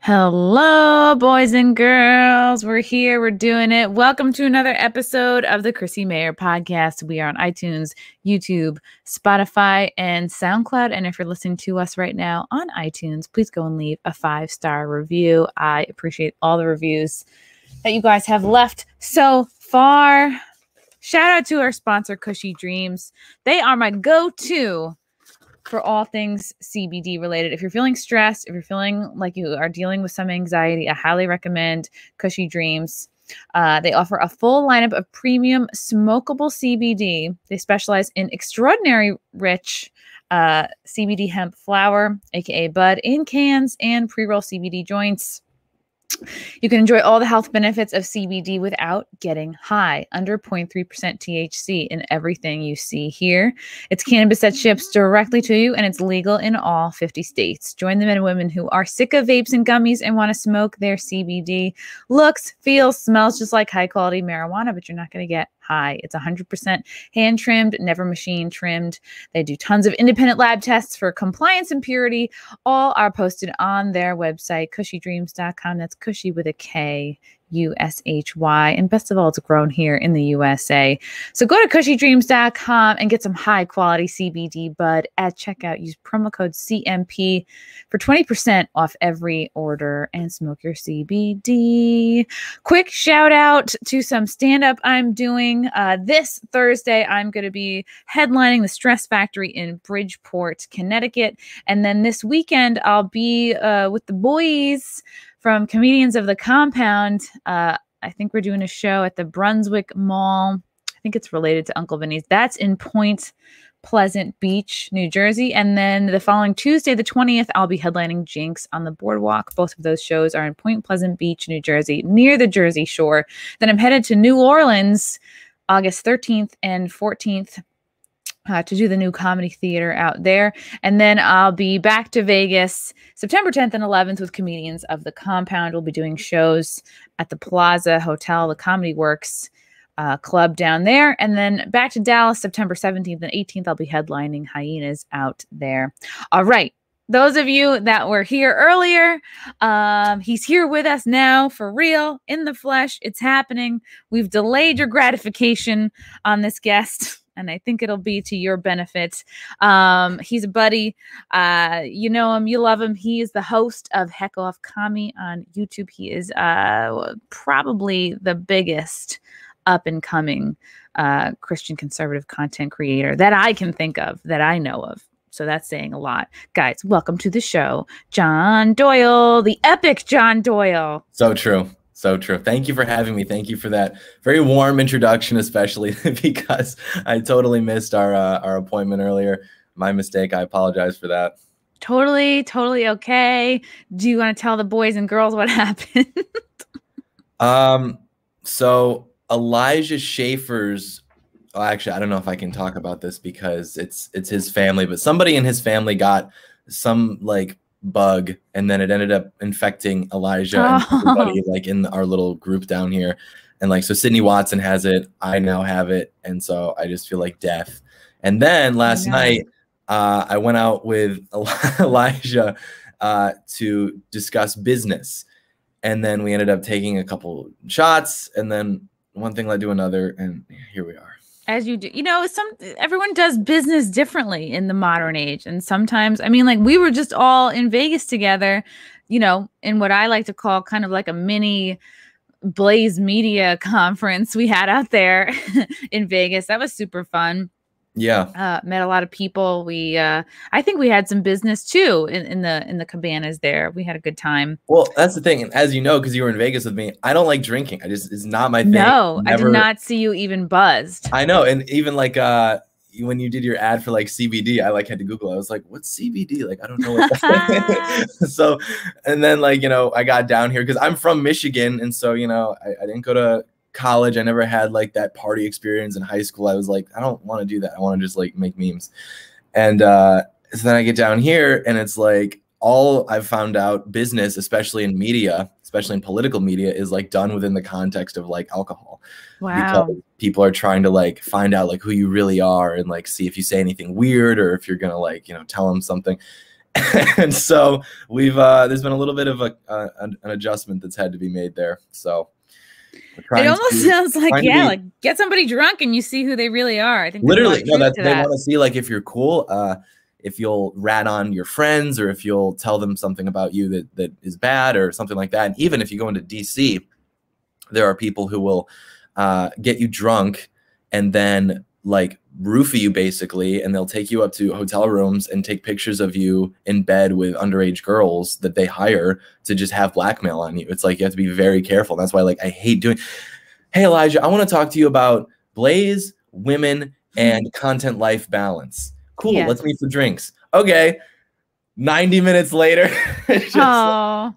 Hello, boys and girls. We're here. We're doing it. Welcome to another episode of the Chrissie Mayr podcast. We are on iTunes, YouTube, Spotify, and SoundCloud. And if you're listening to us right now on iTunes, please go and leave a 5-star review. I appreciate all the reviews that you guys have left so far. Shout out to our sponsor, Cushy Dreams. They are my go-to for all things CBD related. If you're feeling stressed, if you're feeling like you are dealing with some anxiety, I highly recommend Cushy Dreams. They offer a full lineup of premium smokable CBD. They specialize in extraordinary rich CBD hemp flower, aka bud, in cans and pre-roll CBD joints. You can enjoy all the health benefits of CBD without getting high, under 0.3% THC in everything you see here. It's cannabis that ships directly to you, and it's legal in all 50 states. Join the men and women who are sick of vapes and gummies and want to smoke their CBD. Looks, feels, smells just like high-quality marijuana, but you're not going to get high. It's 100% hand-trimmed, never machine-trimmed. They do tons of independent lab tests for compliance and purity. All are posted on their website, cushydreams.com. That's Cushy with a K, U-S-H-Y. And best of all, it's grown here in the USA. So go to cushydreams.com and get some high-quality CBD bud at checkout. Use promo code CMP for 20% off every order and smoke your CBD. Quick shout out to some stand-up I'm doing. This Thursday, I'm going to be headlining the Stress Factory in Bridgeport, Connecticut. And then this weekend, I'll be with the boys from Comedians of the Compound. I think we're doing a show at the Brunswick Mall. I think it's related to Uncle Vinny's. That's in Point Pleasant Beach, New Jersey. And then the following Tuesday, the 20th, I'll be headlining Jinx on the Boardwalk. Both of those shows are in Point Pleasant Beach, New Jersey, near the Jersey Shore. Then I'm headed to New Orleans, August 13th and 14th. To do the new comedy theater out there. And then I'll be back to Vegas September 10th and 11th with Comedians of the Compound. We'll be doing shows at the Plaza Hotel, the Comedy Works club down there. And then back to Dallas September 17th and 18th. I'll be headlining Hyenas out there. All right. Those of you that were here earlier, he's here with us now for real, in the flesh. It's happening. We've delayed your gratification on this guest, and I think it'll be to your benefit. He's a buddy. You know him. You love him. He is the host of Heck Off Commie on YouTube. He is probably the biggest up-and-coming Christian conservative content creator that I can think of, that I know of. So that's saying a lot. Guys, welcome to the show, John Doyle, the epic John Doyle. So true. So true. Thank you for having me. Thank you for that very warm introduction, especially because I totally missed our appointment earlier. My mistake. I apologize for that. Totally okay. Do you want to tell the boys and girls what happened? So Elijah Schaefer's, well, actually, I don't know if I can talk about this because it's his family, but somebody in his family got some like bug, and then it ended up infecting Elijah and everybody like in our little group down here. And like, so Sydney Watson has it, I now have it, and so I just feel like death. And then last night I went out with Elijah to discuss business, and then we ended up taking a couple shots, and then one thing led to another, and here we are. As you do, you know, everyone does business differently in the modern age. And sometimes, I mean, like we were just all in Vegas together, you know, in what I like to call kind of like a mini Blaze Media conference we had out there in Vegas. That was super fun. Yeah. Met a lot of people. I think we had some business too in the cabanas there. We had a good time. Well, that's the thing. And as you know, because you were in Vegas with me, I don't like drinking. It's not my thing. No, I did not see you even buzzed. I know. And even like when you did your ad for like CBD, I like had to Google. I was like, what's CBD? Like, I don't know what that's. So, and then like, you know, I got down here because I'm from Michigan. And so, you know, I didn't go to college. I never had like that party experience in high school. I was like, I don't want to do that. I want to just like make memes. And so then I get down here and it's like all I've found out business, especially in media, especially in political media, is like done within the context of like alcohol. Wow. Because people are trying to like find out like who you really are and like see if you say anything weird or if you're going to like, you know, tell them something. And so we've there's been a little bit of an adjustment that's had to be made there. So it almost sounds like, yeah, like get somebody drunk and you see who they really are. I think literally, no, that they want to see like if you're cool, if you'll rat on your friends, or if you'll tell them something about you that is bad or something like that. And even if you go into DC, there are people who will get you drunk and then like roofie you basically, and they'll take you up to hotel rooms and take pictures of you in bed with underage girls that they hire to just have blackmail on you. It's like you have to be very careful. That's why like I hate doing. Hey Elijah, I want to talk to you about Blaze, women, and content life balance. Cool, yes. Let's meet for drinks. Okay. 90 minutes later. It's all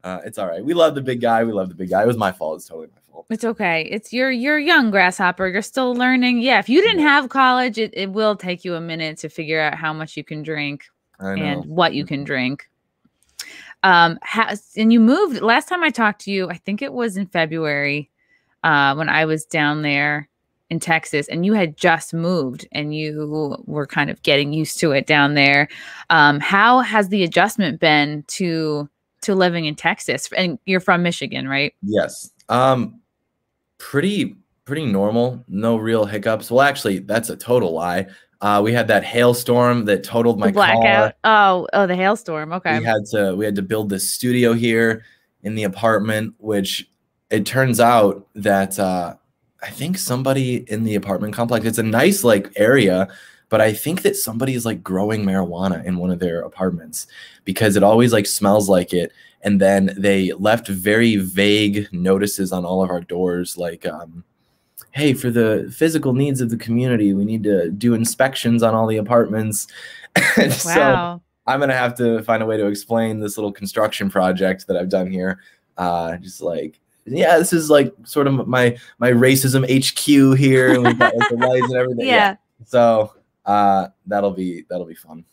right. We love the big guy. We love the big guy. It was my fault. It's totally my fault. It's okay. It's you're young, Grasshopper. You're still learning. Yeah, if you didn't have college, it will take you a minute to figure out how much you can drink and what you can drink. And you moved last time I talked to you, I think it was in February, when I was down there in Texas, and you had just moved and you were kind of getting used to it down there. How has the adjustment been to living in Texas? And you're from Michigan, right? Yes. Pretty normal. No real hiccups. Well, actually, that's a total lie. We had that hailstorm that totaled my blackout. Car. Oh, the hailstorm. Okay. We had to build this studio here in the apartment, which it turns out that I think somebody in the apartment complex, it's a nice like area, but I think that somebody is like growing marijuana in one of their apartments because it always like smells like it. And then they left very vague notices on all of our doors, like, hey, for the physical needs of the community, we need to do inspections on all the apartments. Wow. So I'm going to have to find a way to explain this little construction project that I've done here. Just like, yeah, this is like sort of my racism HQ here. And we've got like the lights and everything. Yeah. So that'll be fun.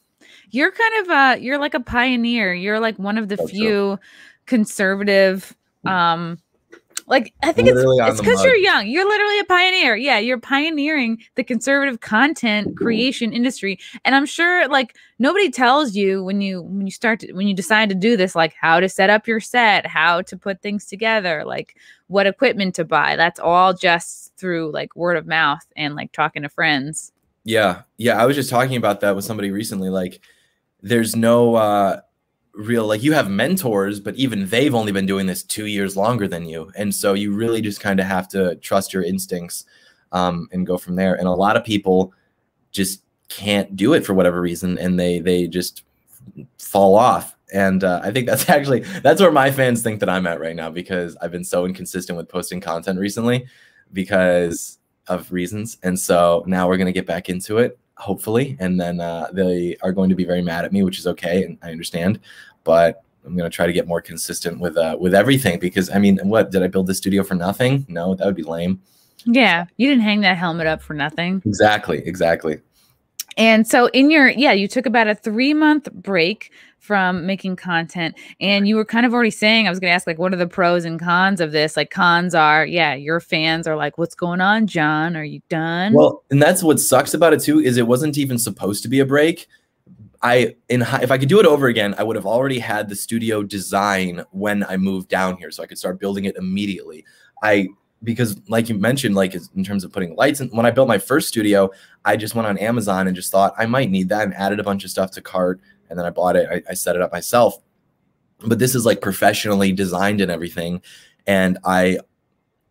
You're kind of you're like a pioneer. You're like one of the few conservative, like I think it's because you're young. You're literally a pioneer. Yeah, you're pioneering the conservative content creation industry. And I'm sure like nobody tells you when you decide to do this, like how to set up your set, how to put things together, like what equipment to buy. That's all just through like word of mouth and like talking to friends. Yeah. I was just talking about that with somebody recently. Like, there's no real, like, you have mentors, but even they've only been doing this 2 years longer than you. And so you really just kind of have to trust your instincts and go from there. And a lot of people just can't do it for whatever reason, and they just fall off. And I think that's where my fans think that I'm at right now, because I've been so inconsistent with posting content recently because of reasons. And so now we're going to get back into it, hopefully. And then they are going to be very mad at me, which is okay. And I understand, but I'm going to try to get more consistent with everything, because I mean, what, did I build this studio for nothing? No, that would be lame. Yeah. You didn't hang that helmet up for nothing. Exactly. And so you took about a 3-month break from making content, and you were kind of already saying, I was going to ask, like, what are the pros and cons of this? Like, cons are, your fans are like, what's going on, John? Are you done? Well, and that's what sucks about it too, is it wasn't even supposed to be a break. If I could do it over again, I would have already had the studio design when I moved down here, so I could start building it immediately. Because like you mentioned, like in terms of putting lights in, when I built my first studio, I just went on Amazon and just thought I might need that and added a bunch of stuff to cart, and then I bought it. I set it up myself. But this is like professionally designed and everything, and I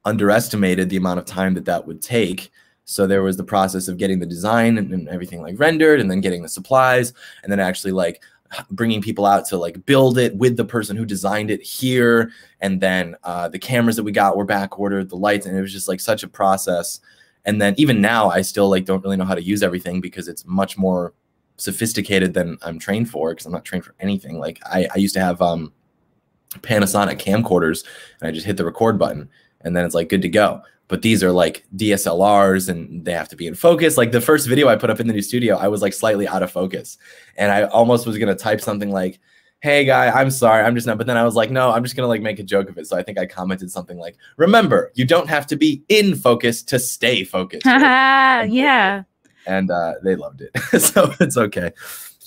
underestimated the amount of time that would take. So there was the process of getting the design and everything like rendered, and then getting the supplies, and then actually like bringing people out to like build it with the person who designed it here. And then the cameras that we got were back ordered, the lights, and it was just like such a process. And then even now I still like don't really know how to use everything, because it's much more sophisticated than I'm trained for, because I'm not trained for anything. Like I used to have Panasonic camcorders, and I just hit the record button and then it's like good to go. But these are like DSLRs, and they have to be in focus. Like the first video I put up in the new studio, I was like slightly out of focus, and I almost was going to type something like, hey guy, I'm sorry, I'm just not. But then I was like, no, I'm just going to like make a joke of it. So I think I commented something like, remember, you don't have to be in focus to stay focused. Yeah. And they loved it. So it's okay.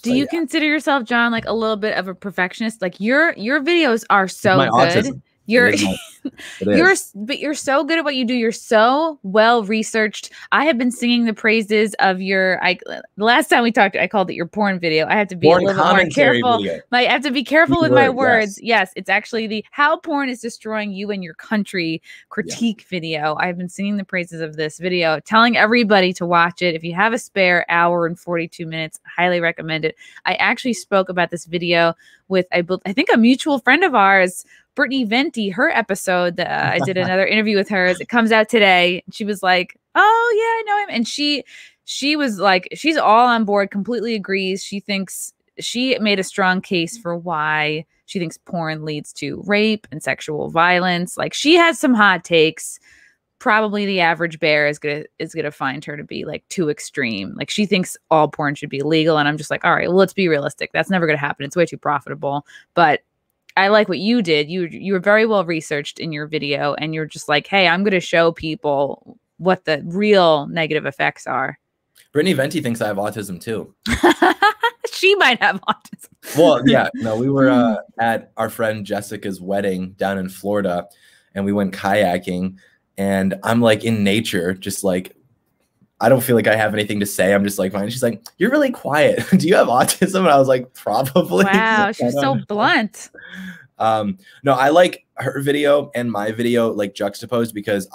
Do you consider yourself, John, like a little bit of a perfectionist? Like your videos are so my good. Autism. You're but you're so good at what you do. You're so well researched. I have been singing the praises of your the last time we talked, I called it your porn video. I have to be a little bit more careful. I have to be careful with my words. Yes, it's actually the how porn is destroying you and your country critique video. I've been singing the praises of this video, telling everybody to watch it. If you have a spare hour and 42 minutes, I highly recommend it. I actually spoke about this video with I think a mutual friend of ours, Brittany Venti, her episode. I did another interview with her. It comes out today. She was like, "Oh yeah, I know him," and she was like, she's all on board, completely agrees. She thinks she made a strong case for why she thinks porn leads to rape and sexual violence. Like she has some hot takes. Probably the average bear is gonna find her to be like too extreme. Like she thinks all porn should be illegal, and I'm just like, all right, well, let's be realistic. That's never gonna happen. It's way too profitable. But I like what you did. You were very well researched in your video, and you're just like, hey, I'm gonna show people what the real negative effects are. Brittany Venti thinks I have autism too. She might have autism. Well, yeah, no, we were at our friend Jessica's wedding down in Florida, and we went kayaking. And I'm like in nature, just like, I don't feel like I have anything to say. I'm just like, fine. She's like, you're really quiet. Do you have autism? And I was like, probably. Wow, she's so blunt. No, I like her video and my video like juxtaposed because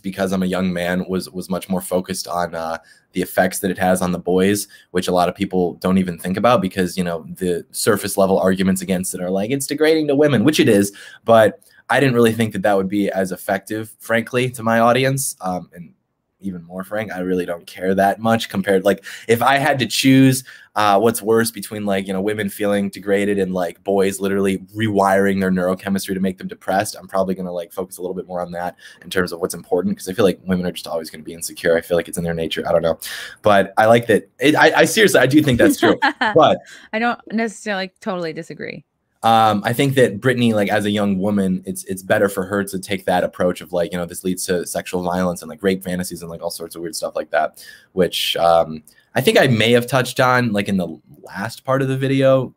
because I'm a young man, was much more focused on the effects that it has on the boys, which a lot of people don't even think about because, you know, the surface level arguments against it are like, it's degrading to women, which it is. But I didn't really think that that would be as effective, frankly, to my audience. And even more frank, I really don't care that much compared. Like if I had to choose what's worse between like, you know, women feeling degraded and like boys literally rewiring their neurochemistry to make them depressed, I'm probably going to like focus a little bit more on that in terms of what's important. Because I feel like women are just always going to be insecure. I feel like it's in their nature. I don't know. But I like that. I seriously, I do think that's true. But I don't necessarily totally disagree. I think that Brittany, like as a young woman, it's better for her to take that approach of like, you know, this leads to sexual violence and like rape fantasies and like all sorts of weird stuff like that, which I think I may have touched on like in the last part of the video,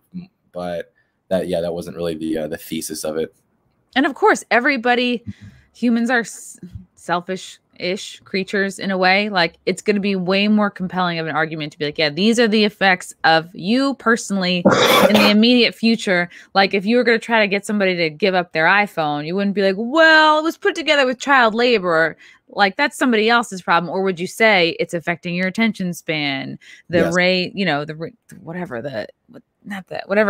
but that wasn't really the thesis of it. And of course, humans are selfish-ish creatures in a way. Like it's going to be way more compelling of an argument to be like, yeah, these are the effects of you personally in the immediate future. Like if you were going to try to get somebody to give up their iPhone, you wouldn't be like, well, it was put together with child labor. Like that's somebody else's problem. Or would you say it's affecting your attention span, the rate, you know, whatever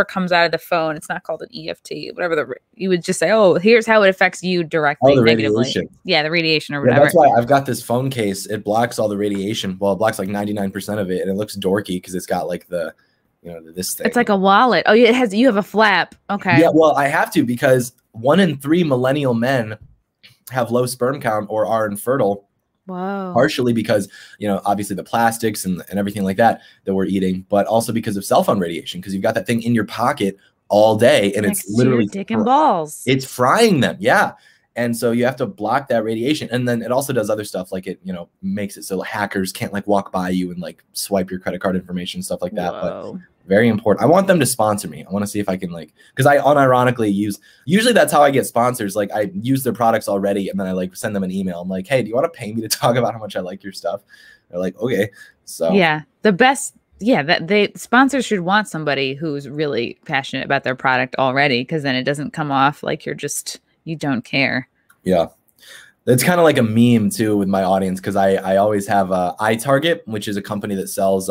comes out of the phone, it's not called an EFT, whatever you would just say, oh, here's how it affects you directly, negatively. Radiation. Yeah, the radiation or whatever. Yeah, that's why I've got this phone case. It blocks all the radiation. Well, it blocks like 99% of it, and it looks dorky because it's got like the, you know, this thing. It's like a wallet. Oh, yeah, you have a flap. Okay. Yeah, well, I have to because 1 in 3 millennial men have low sperm count or are infertile. Wow. Partially because, you know, obviously the plastics and everything like that we're eating, but also because of cell phone radiation, because you've got that thing in your pocket all day and it's literally dick and balls. It's frying them. Yeah. And so you have to block that radiation. And then it also does other stuff like it, you know, makes it so hackers can't like walk by you and like swipe your credit card information, stuff like that. Whoa. But very important. I want them to sponsor me. I want to see if I can like, because I unironically usually that's how I get sponsors. Like I use their products already and then I like send them an email. I'm like, hey, do you want to pay me to talk about how much I like your stuff? They're like, okay. So yeah, the best. Yeah, that sponsors should want somebody who's really passionate about their product already, because then it doesn't come off like you don't care. Yeah. It's kind of like a meme too with my audience, because I always have iTarget, which is a company that sells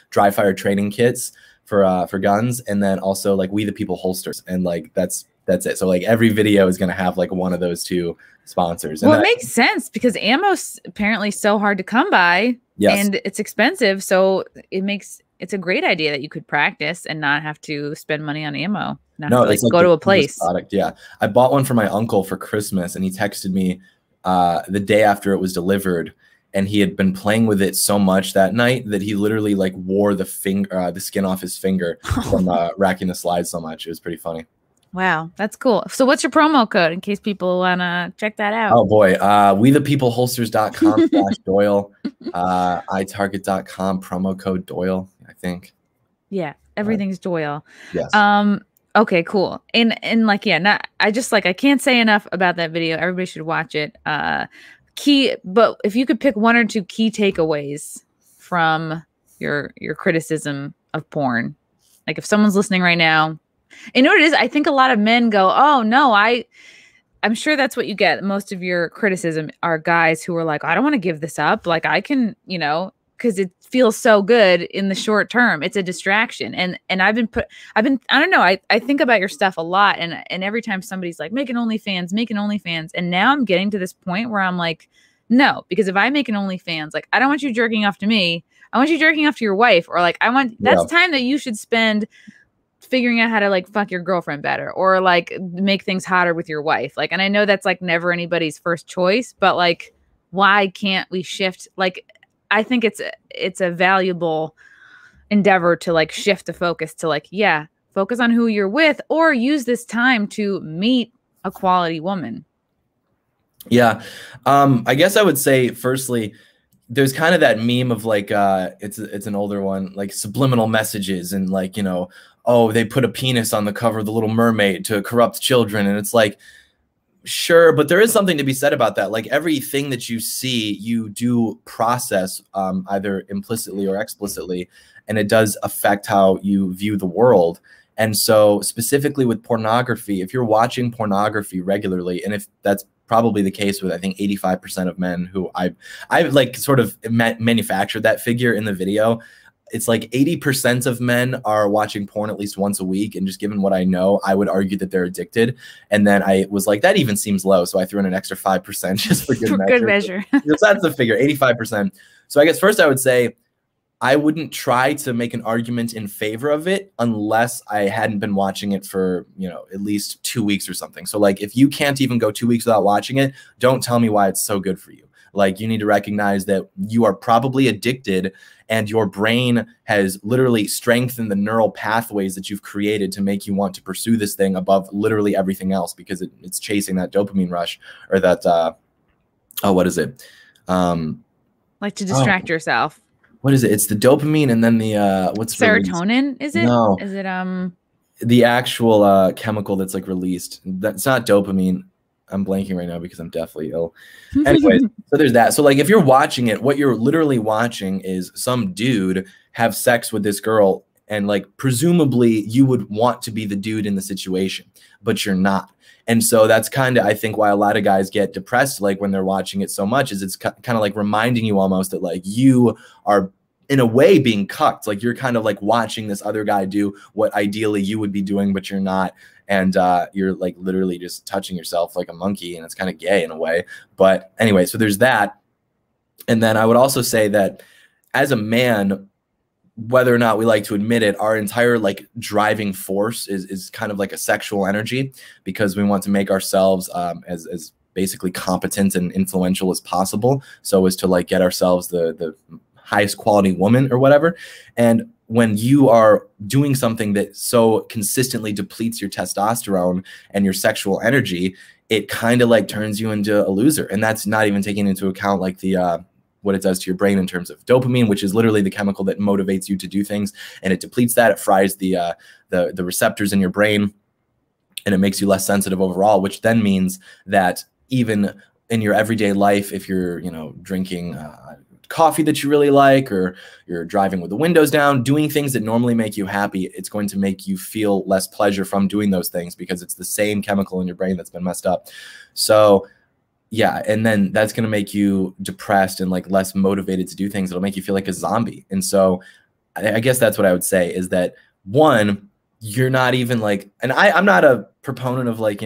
dry fire training kits for guns, and then also like We the People holsters, and like that's it. So like every video is gonna have like one of those two sponsors. And well, it makes sense because ammo's apparently so hard to come by. Yes. And it's expensive, so it's a great idea that you could practice and not have to spend money on ammo. Not no, to, like, go to a place. Product, yeah. I bought one for my uncle for Christmas, and he texted me the day after it was delivered, and he had been playing with it so much that night that he literally like wore the skin off his finger from racking the slides so much. It was pretty funny. Wow, that's cool. So what's your promo code in case people want to check that out? Oh boy, wethepeopleholsters.com/Doyle, itarget.com, promo code Doyle, I think. Yeah, everything's Doyle. Yes. Okay, cool. And like, yeah, not I just like I can't say enough about that video. Everybody should watch it. But if you could pick one or two key takeaways from your criticism of porn, like if someone's listening right now, you know what it is? I think a lot of men go, "Oh no, I'm sure that's what you get. Most of your criticism are guys who are like, I don't want to give this up. Like I can, because it feels so good in the short term. It's a distraction." And I don't know. I think about your stuff a lot. And every time somebody's like, making OnlyFans. And now I'm getting to this point where I'm like, no, because if I make an OnlyFans, like, I don't want you jerking off to me. I want you jerking off to your wife, or like, that's time that you should spend figuring out how to like fuck your girlfriend better, or like make things hotter with your wife. Like, and I know that's like never anybody's first choice, but like, why can't we shift? Like, I think it's a valuable endeavor to like shift the focus to like, yeah, focus on who you're with, or use this time to meet a quality woman. Yeah. I guess I would say, firstly, there's kind of that meme of like, it's an older one, like subliminal messages, and like, oh, they put a penis on the cover of The Little Mermaid to corrupt children. And it's like, sure, but there is something to be said about that. Like, everything that you see, you do process either implicitly or explicitly, and it does affect how you view the world. And so specifically with pornography, if you're watching pornography regularly, and if that's probably the case with, I think, 85% of men who I've like sort of manufactured that figure in the video. It's like 80% of men are watching porn at least once a week. And just given what I know, I would argue that they're addicted. And then I was like, that even seems low. So I threw in an extra 5% just for good measure. Because that's the figure, 85%. So I guess first I would say, I wouldn't try to make an argument in favor of it unless I hadn't been watching it for, at least 2 weeks or something. So like, if you can't even go 2 weeks without watching it, don't tell me why it's so good for you. Like, you need to recognize that you are probably addicted, and your brain has literally strengthened the neural pathways that you've created to make you want to pursue this thing above literally everything else, because it's chasing that dopamine rush, or that, what is it? Like to distract yourself. What is it? It's the dopamine, and then the what's serotonin released? Is it? No. Is it the actual chemical that's like released? That's not dopamine. I'm blanking right now because I'm deathly ill. Anyways, so there's that. So like, if you're watching it, what you're literally watching is some dude have sex with this girl, and like, presumably you would want to be the dude in the situation, but you're not. And so that's kind of, I think, why a lot of guys get depressed, like when they're watching it so much, is it's kind of like reminding you almost that like you are in a way being cucked. Like, you're kind of like watching this other guy do what ideally you would be doing, but you're not. And you're like literally just touching yourself like a monkey, and it's kind of gay in a way. But anyway, so there's that. And then I would also say that as a man, whether or not we like to admit it, our entire like driving force is kind of like a sexual energy, because we want to make ourselves as basically competent and influential as possible, so as to like get ourselves the highest quality woman or whatever. And when you are doing something that so consistently depletes your testosterone and your sexual energy, it kind of like turns you into a loser. And that's not even taking into account like the what it does to your brain in terms of dopamine, which is literally the chemical that motivates you to do things, and it depletes that. It fries the receptors in your brain, and it makes you less sensitive overall, which then means that even in your everyday life, if you're, drinking coffee that you really like, or you're driving with the windows down, doing things that normally make you happy, it's going to make you feel less pleasure from doing those things, because it's the same chemical in your brain that's been messed up. So yeah, and then that's going to make you depressed and like less motivated to do things. It'll make you feel like a zombie. And so I guess that's what I would say, is that, one, you're not even like, and I'm not a proponent of like,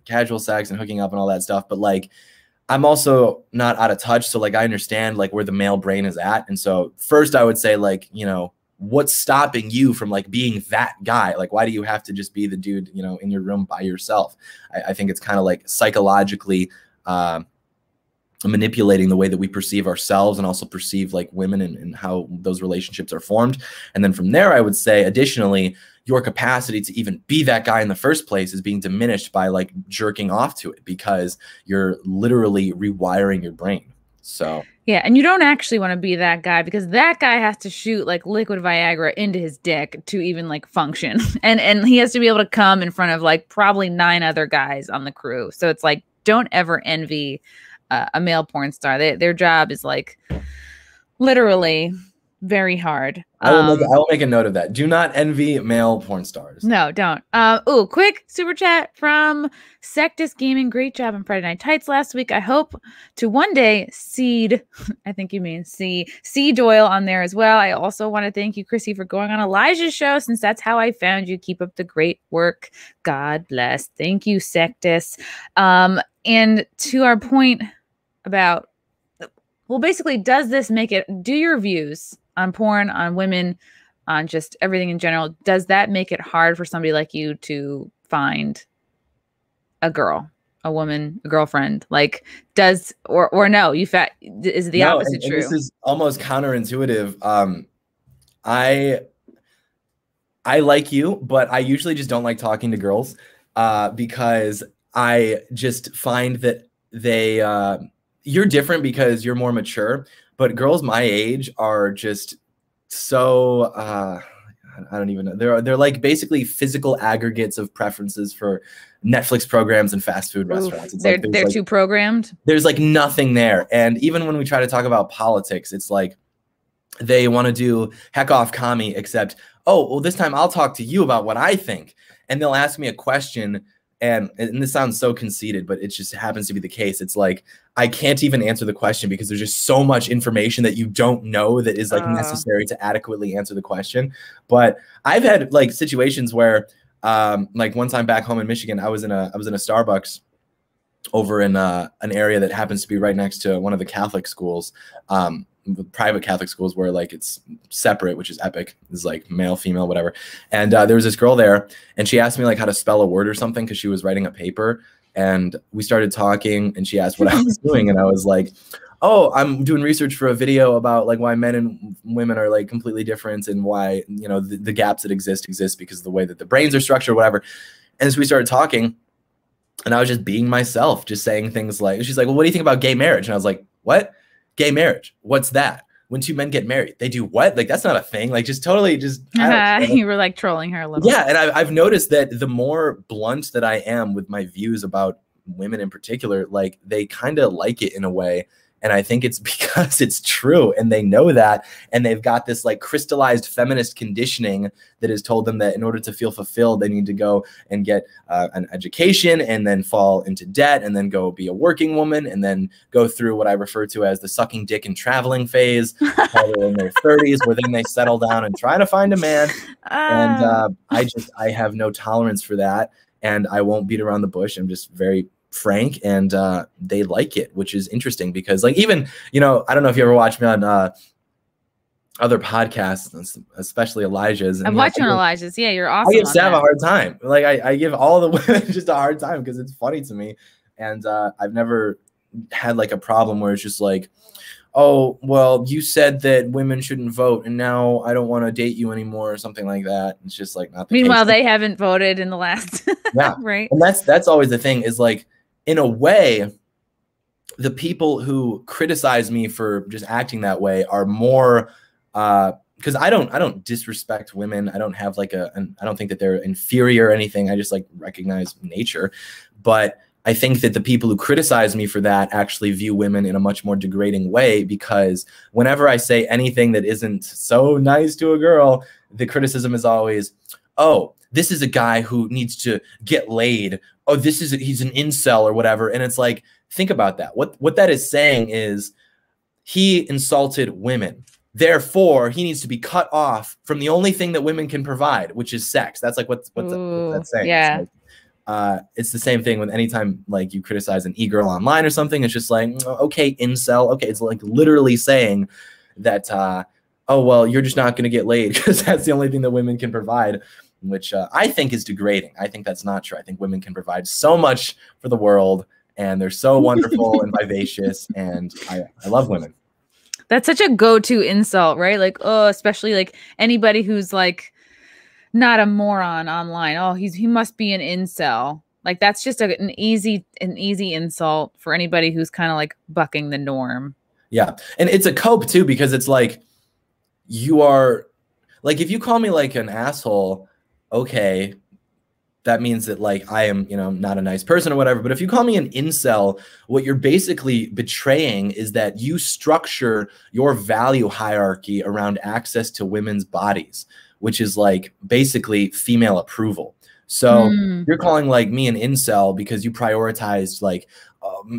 casual sex and hooking up and all that stuff, but like, I'm also not out of touch. So like, I understand like where the male brain is at. And so first I would say like, what's stopping you from like being that guy? Like, why do you have to just be the dude, in your room by yourself? I think it's kind of like psychologically manipulating the way that we perceive ourselves, and also perceive like women, and how those relationships are formed. And then from there, I would say additionally, your capacity to even be that guy in the first place is being diminished by like jerking off to it, because you're literally rewiring your brain. So yeah, and you don't actually want to be that guy because that guy has to shoot like liquid Viagra into his dick to even like function. And he has to be able to come in front of like probably 9 other guys on the crew. So it's like, don't ever envy a male porn star. Their job is like literally very hard. I will make a note of that. Do not envy male porn stars. No, don't. Quick super chat from Sectus Gaming. Great job on Friday Night Tights last week. I hope to one day see Doyle on there as well. I also want to thank you, Chrissy, for going on Elijah's show, since that's how I found you. Keep up the great work. God bless. Thank you, Sectus. And to our point about, well, basically, does this make it, do your views on porn, on women, on just everything in general, does that make it hard for somebody like you to find a girl, a woman, a girlfriend? Like, does, or no, is the opposite true? This is almost counterintuitive. I like you, but I usually just don't like talking to girls because I just find that you're different because you're more mature, but girls my age are just so I don't even know. They're like basically physical aggregates of preferences for Netflix programs and fast food restaurants. It's they're like, too programmed. There's like nothing there. And even when we try to talk about politics, it's like they want to do Heck Off Commie, except, oh, well, this time I'll talk to you about what I think. And they'll ask me a question. And this sounds so conceited, but it just happens to be the case. It's like, I can't even answer the question because there's just so much information that you don't know that is like necessary to adequately answer the question. But I've had like situations where like one time back home in Michigan, I was in a Starbucks over in an area that happens to be right next to one of the Catholic schools, private Catholic schools where like it's separate, which is epic. It's like male, female, whatever. And there was this girl there and she asked me like how to spell a word or something because she was writing a paper. And we started talking and she asked what I was doing. And I was like, oh, I'm doing research for a video about like why men and women are like completely different and why, you know, the gaps that exist because of the way that the brains are structured or whatever. And so we started talking and I was just being myself, just saying things like, she's like, well, what do you think about gay marriage? And I was like, what? Gay marriage? What's that? When 2 men get married, they do what? Like, that's not a thing. Like, just totally just. You were like trolling her a little. Yeah. And I've noticed that the more blunt that I am with my views about women in particular, like they kind of like it in a way. And I think it's because it's true and they know that. And they've got this like crystallized feminist conditioning that has told them that in order to feel fulfilled, they need to go and get an education and then fall into debt and then go be a working woman and then go through what I refer to as the sucking dick and traveling phase while they're in their 30s, where then they settle down and try to find a man. And I have no tolerance for that. And I won't beat around the bush. I'm just very frank, and they like it, which is interesting because like even, you know, I don't know if you ever watched me on other podcasts, especially Elijah's. I've watched you on Elijah's. Yeah, you're awesome. I give Sam a hard time. Like I give all the women just a hard time because it's funny to me. And I've never had like a problem where it's just like, oh, well, you said that women shouldn't vote and now I don't want to date you anymore or something like that. It's just like not the Meanwhile, case. they haven't voted in the last. Yeah. Right. And that's always the thing is like, in a way, the people who criticize me for just acting that way are more because I don't disrespect women. I don't have like I don't think that they're inferior or anything. I just like recognize nature. But I think that the people who criticize me for that actually view women in a much more degrading way, because whenever I say anything that isn't so nice to a girl, the criticism is always, oh, this is a guy who needs to get laid. Oh, he's an incel or whatever. And it's like, think about that. What that is saying is he insulted women. Therefore, he needs to be cut off from the only thing that women can provide, which is sex. That's like what's that saying? Yeah. It's like, it's the same thing with anytime like you criticize an e-girl online or something. It's just like, okay, incel. Okay, it's like literally saying that, oh, well, you're just not going to get laid because that's the only thing that women can provide, which I think is degrading. I think that's not true. I think women can provide so much for the world, and they're so wonderful and vivacious, and I love women. That's such a go-to insult, right? Like, oh, especially like anybody who's like not a moron online. Oh, he must be an incel. Like that's just an easy insult for anybody who's kind of like bucking the norm. Yeah. And it's a cope too, because it's like, you are like, if you call me like an asshole, okay, that means that like I am, you know, not a nice person or whatever. But if you call me an incel, what you're basically betraying is that you structure your value hierarchy around access to women's bodies, which is like basically female approval. So you're calling like me an incel because you prioritized like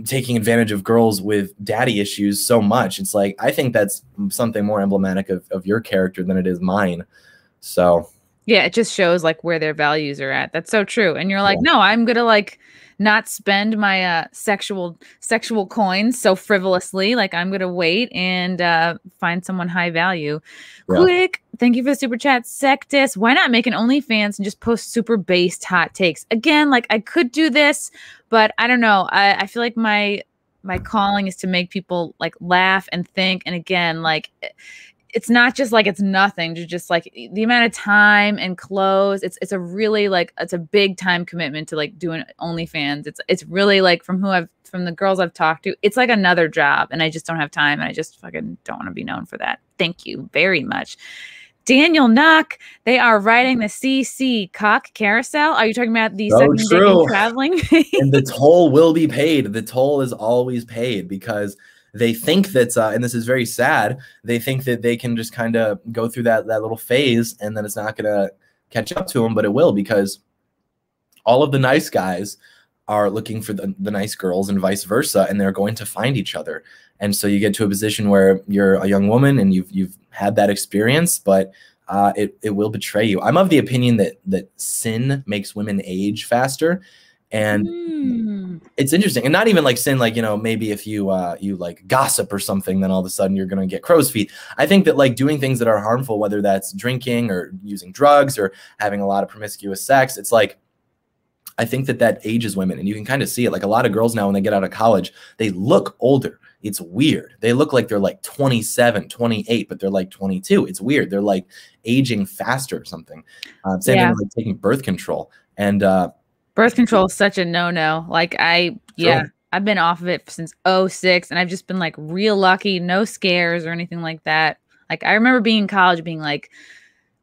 taking advantage of girls with daddy issues so much. It's like, I think that's something more emblematic of your character than it is mine. So yeah, it just shows like where their values are at. That's so true. And you're like, no, I'm gonna like not spend my sexual coins so frivolously. Like I'm gonna wait and find someone high value. Yeah. Quick, thank you for the super chat. Sectus, why not make an OnlyFans and just post super based hot takes? Again, like I could do this, but I don't know. I feel like my calling is to make people like laugh and think. And again, like it's not just like it's nothing to just like the amount of time and clothes. It's a really like it's a big time commitment to like doing OnlyFans. It's really like from the girls I've talked to, it's like another job, and I just don't have time, and I just fucking don't want to be known for that. Thank you very much. Daniel Knock, they are riding the CC cock carousel. Are you talking about the second day traveling? And the toll will be paid. The toll is always paid because they think that, and this is very sad, they think that they can just kind of go through that little phase and then it's not going to catch up to them, but it will, because all of the nice guys are looking for the nice girls and vice versa, and they're going to find each other. And so you get to a position where you're a young woman and you've had that experience, but it will betray you. I'm of the opinion that sin makes women age faster. And it's interesting, and not even like sin, like, you know, maybe if you you like gossip or something, then all of a sudden you're going to get crow's feet. I think that like doing things that are harmful, whether that's drinking or using drugs or having a lot of promiscuous sex, it's like, I think that ages women, and you can kind of see it. Like a lot of girls now, when they get out of college, they look older. It's weird. They look like they're like 27, 28, but they're like 22. It's weird. They're like aging faster or something. Same thing with like taking birth control. And birth control is such a no-no. Like I've been off of it since 2006, and I've just been like real lucky, no scares or anything like that. Like I remember being in college being like,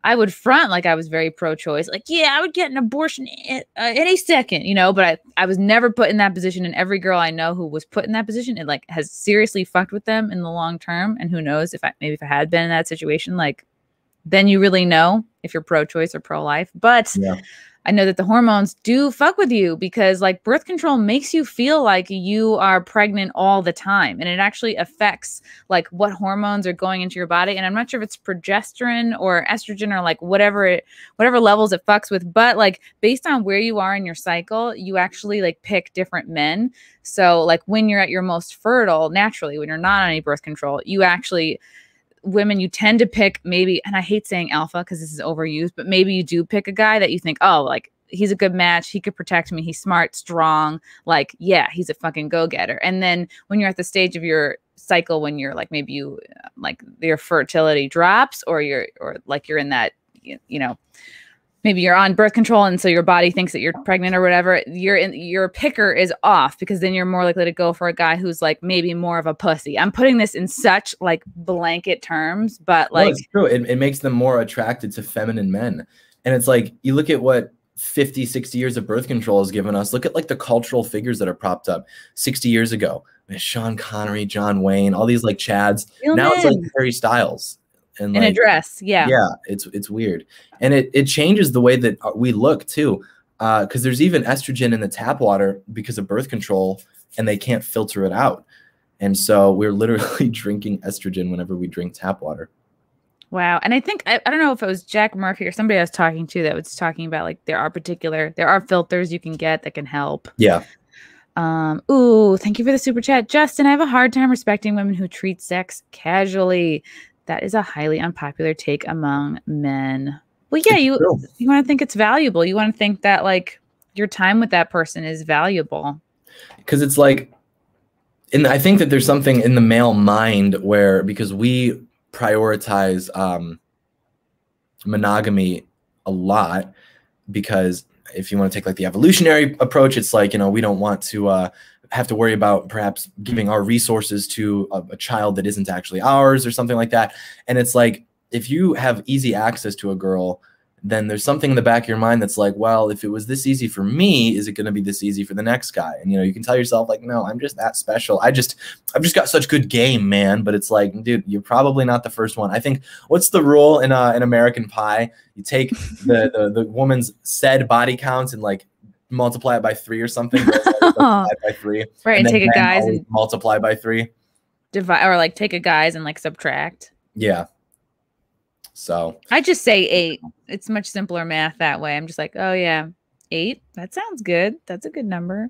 I would front like I was very pro-choice. Like, yeah, I would get an abortion any second, you know, but I was never put in that position. And every girl I know who was put in that position, it like has seriously fucked with them in the long term. And who knows if I had been in that situation, like then you really know if you're pro-choice or pro-life. But I know that the hormones do fuck with you, because like birth control makes you feel like you are pregnant all the time. And it actually affects like what hormones are going into your body. And I'm not sure if it's progesterone or estrogen or like whatever levels it fucks with. But like based on where you are in your cycle, you actually like pick different men. So like when you're at your most fertile, naturally, when you're not on any birth control, women, you tend to pick maybe, and I hate saying alpha because this is overused, but maybe you do pick a guy that you think, oh, like he's a good match. He could protect me. He's smart, strong. Like, yeah, he's a fucking go-getter. And then when you're at the stage of your cycle, when you're like, maybe you like your fertility drops, or you're in that, you know, maybe you're on birth control and so your body thinks that you're pregnant or whatever, your picker is off, because then you're more likely to go for a guy who's like maybe more of a pussy. I'm putting this in such like blanket terms, but like it's true. It makes them more attracted to feminine men. And it's like, you look at what 50, 60 years of birth control has given us. Look at like the cultural figures that are propped up 60 years ago. Sean Connery, John Wayne, all these like Chads. Now it's like Harry Styles. And in like, a dress, yeah, it's weird, and it changes the way that we look too, because there's even estrogen in the tap water because of birth control, and they can't filter it out, and so we're literally drinking estrogen whenever we drink tap water. Wow. And I think I don't know if it was Jack Murphy or somebody I was talking to that was talking about like there are filters you can get that can help. Yeah. Ooh, thank you for the super chat, Justin. I have a hard time respecting women who treat sex casually. That is a highly unpopular take among men. Well, yeah, you want to think it's valuable. You want to think that like your time with that person is valuable. Because it's like, and I think that there's something in the male mind where, because we prioritize monogamy a lot, because if you want to take like the evolutionary approach, it's like, you know, we don't want to have to worry about perhaps giving our resources to a child that isn't actually ours or something like that. And it's like, if you have easy access to a girl, then there's something in the back of your mind that's like, well, if it was this easy for me, is it going to be this easy for the next guy? And, you know, you can tell yourself like, no, I'm just that special. I've just got such good game, man. But it's like, dude, you're probably not the first one. I think, what's the rule in American Pie? You take the woman's said body counts and like multiply it by 3 or something. Multiply by 3. Right. And take a guy's and multiply by 3. Divide, or like take a guy's and like subtract. Yeah. So I just say 8. It's much simpler math that way. I'm just like, oh yeah, 8. That sounds good. That's a good number.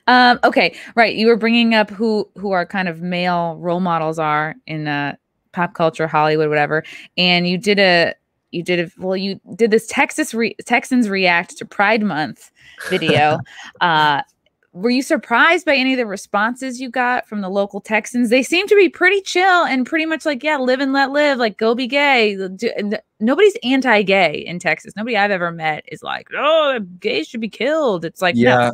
Okay, right. You were bringing up who our kind of male role models are in pop culture, Hollywood, whatever. And you did this Texans react to Pride Month video. Were you surprised by any of the responses you got from the local Texans? They seem to be pretty chill and pretty much like, yeah, live and let live, like go be gay. Nobody's anti-gay in Texas. Nobody I've ever met is like, oh, gays should be killed. It's like, yeah, no.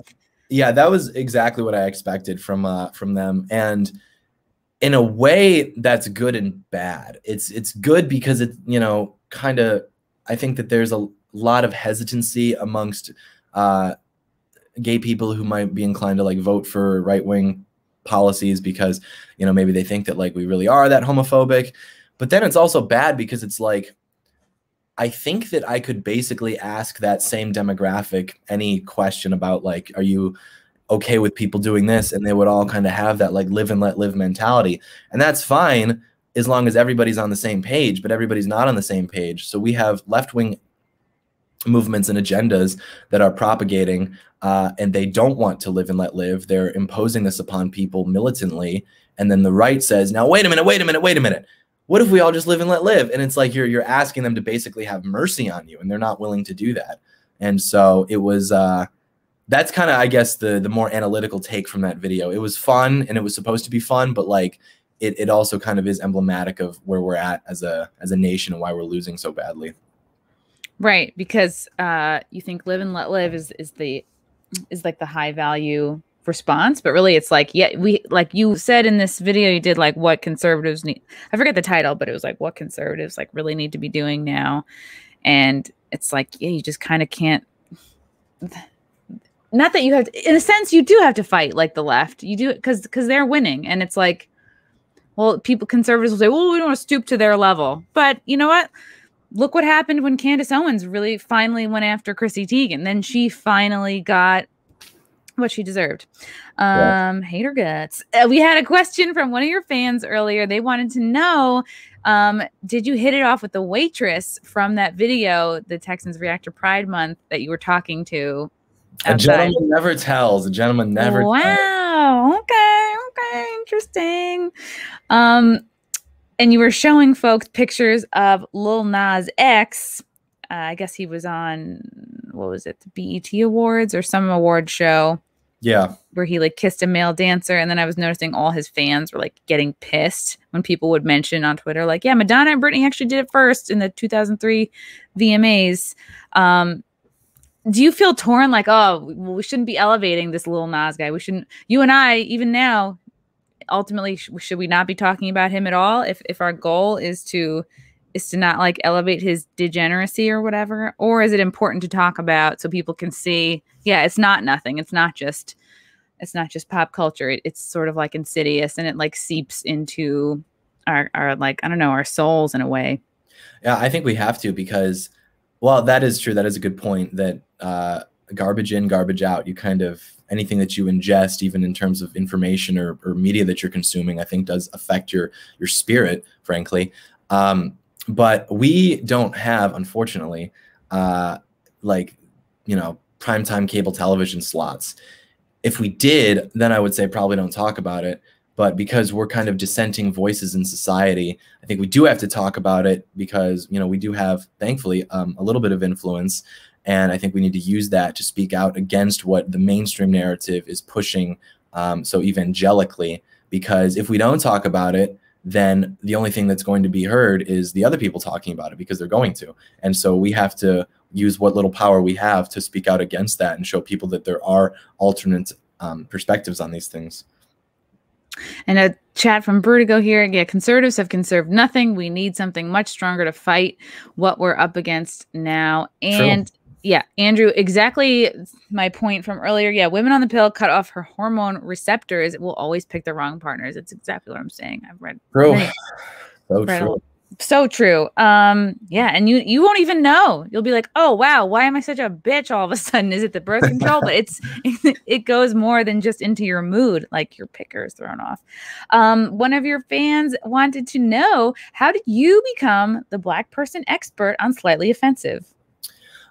Yeah, that was exactly what I expected from them. And in a way, that's good and bad. It's good because it, you know, kind of, I think that there's a lot of hesitancy amongst gay people who might be inclined to like vote for right-wing policies because, you know, maybe they think that like we really are that homophobic. But then it's also bad because it's like, I think that I could basically ask that same demographic any question about like, are you okay with people doing this? And they would all kind of have that like live and let live mentality. And that's fine as long as everybody's on the same page, but everybody's not on the same page. So we have left-wing movements and agendas that are propagating and they don't want to live and let live. They're imposing this upon people militantly. And then the right says, now, wait a minute. What if we all just live and let live? And it's like you're asking them to basically have mercy on you, and they're not willing to do that. And so it was that's kind of, I guess, the more analytical take from that video. It was fun, and it was supposed to be fun, but like it also kind of is emblematic of where we're at as a nation and why we're losing so badly. Right, because you think live and let live is like the high value response, but really it's like, yeah, we, like you said in this video you did, like what conservatives need, I forget the title, but it was like what conservatives like really need to be doing now. And it's like, yeah, you just kind of can't, not that you have to, in a sense you do have to fight like the left, you do, because they're winning. And it's like, well, conservatives will say, well, we don't want to stoop to their level, but you know what, look what happened when Candace Owens really finally went after Chrissy Teigen. Then she finally got what she deserved. Hate her guts. We had a question from one of your fans earlier. They wanted to know, did you hit it off with the waitress from that video, the Texans React to Pride Month, that you were talking to outside? A gentleman never tells. A gentleman never tells. Wow. Okay. Interesting. And you were showing folks pictures of Lil Nas X. I guess he was on, what was it, the BET Awards or some award show. Yeah. Where he like kissed a male dancer. And then I was noticing all his fans were like getting pissed when people would mention on Twitter, like, yeah, Madonna and Britney actually did it first in the 2003 VMAs. Do you feel torn? Like, oh, well, we shouldn't be elevating this Lil Nas guy. We shouldn't, you and I, even now, ultimately, should we not be talking about him at all? If our goal is to not like elevate his degeneracy or whatever, or is it important to talk about so people can see, yeah, it's not nothing. It's not just pop culture. It's sort of like insidious, and it like seeps into our like, I don't know, our souls in a way. Yeah, I think we have to, because, well, that is true. That is a good point, that garbage in, garbage out. You kind of, anything that you ingest, even in terms of information or media that you're consuming, I think does affect your spirit, frankly. But we don't have, unfortunately, like, you know, primetime cable television slots. If we did, then I would say probably don't talk about it. But because we're kind of dissenting voices in society, I think we do have to talk about it, because, you know, we do have, thankfully, a little bit of influence. And I think we need to use that to speak out against what the mainstream narrative is pushing so evangelically. Because if we don't talk about it, then the only thing that's going to be heard is the other people talking about it, because they're going to. And so we have to use what little power we have to speak out against that and show people that there are alternate perspectives on these things. And a chat from Vertigo here. Yeah, conservatives have conserved nothing. We need something much stronger to fight what we're up against now. And yeah, Andrew, exactly my point from earlier. Yeah, women on the pill cut off her hormone receptors will always pick the wrong partners. It's exactly what I'm saying. I've read. So true. Yeah, and you won't even know. You'll be like, oh wow, why am I such a bitch all of a sudden? Is it the birth control? But it goes more than just into your mood, like your picker is thrown off. One of your fans wanted to know, how did you become the Black person expert on Slightly Offensive?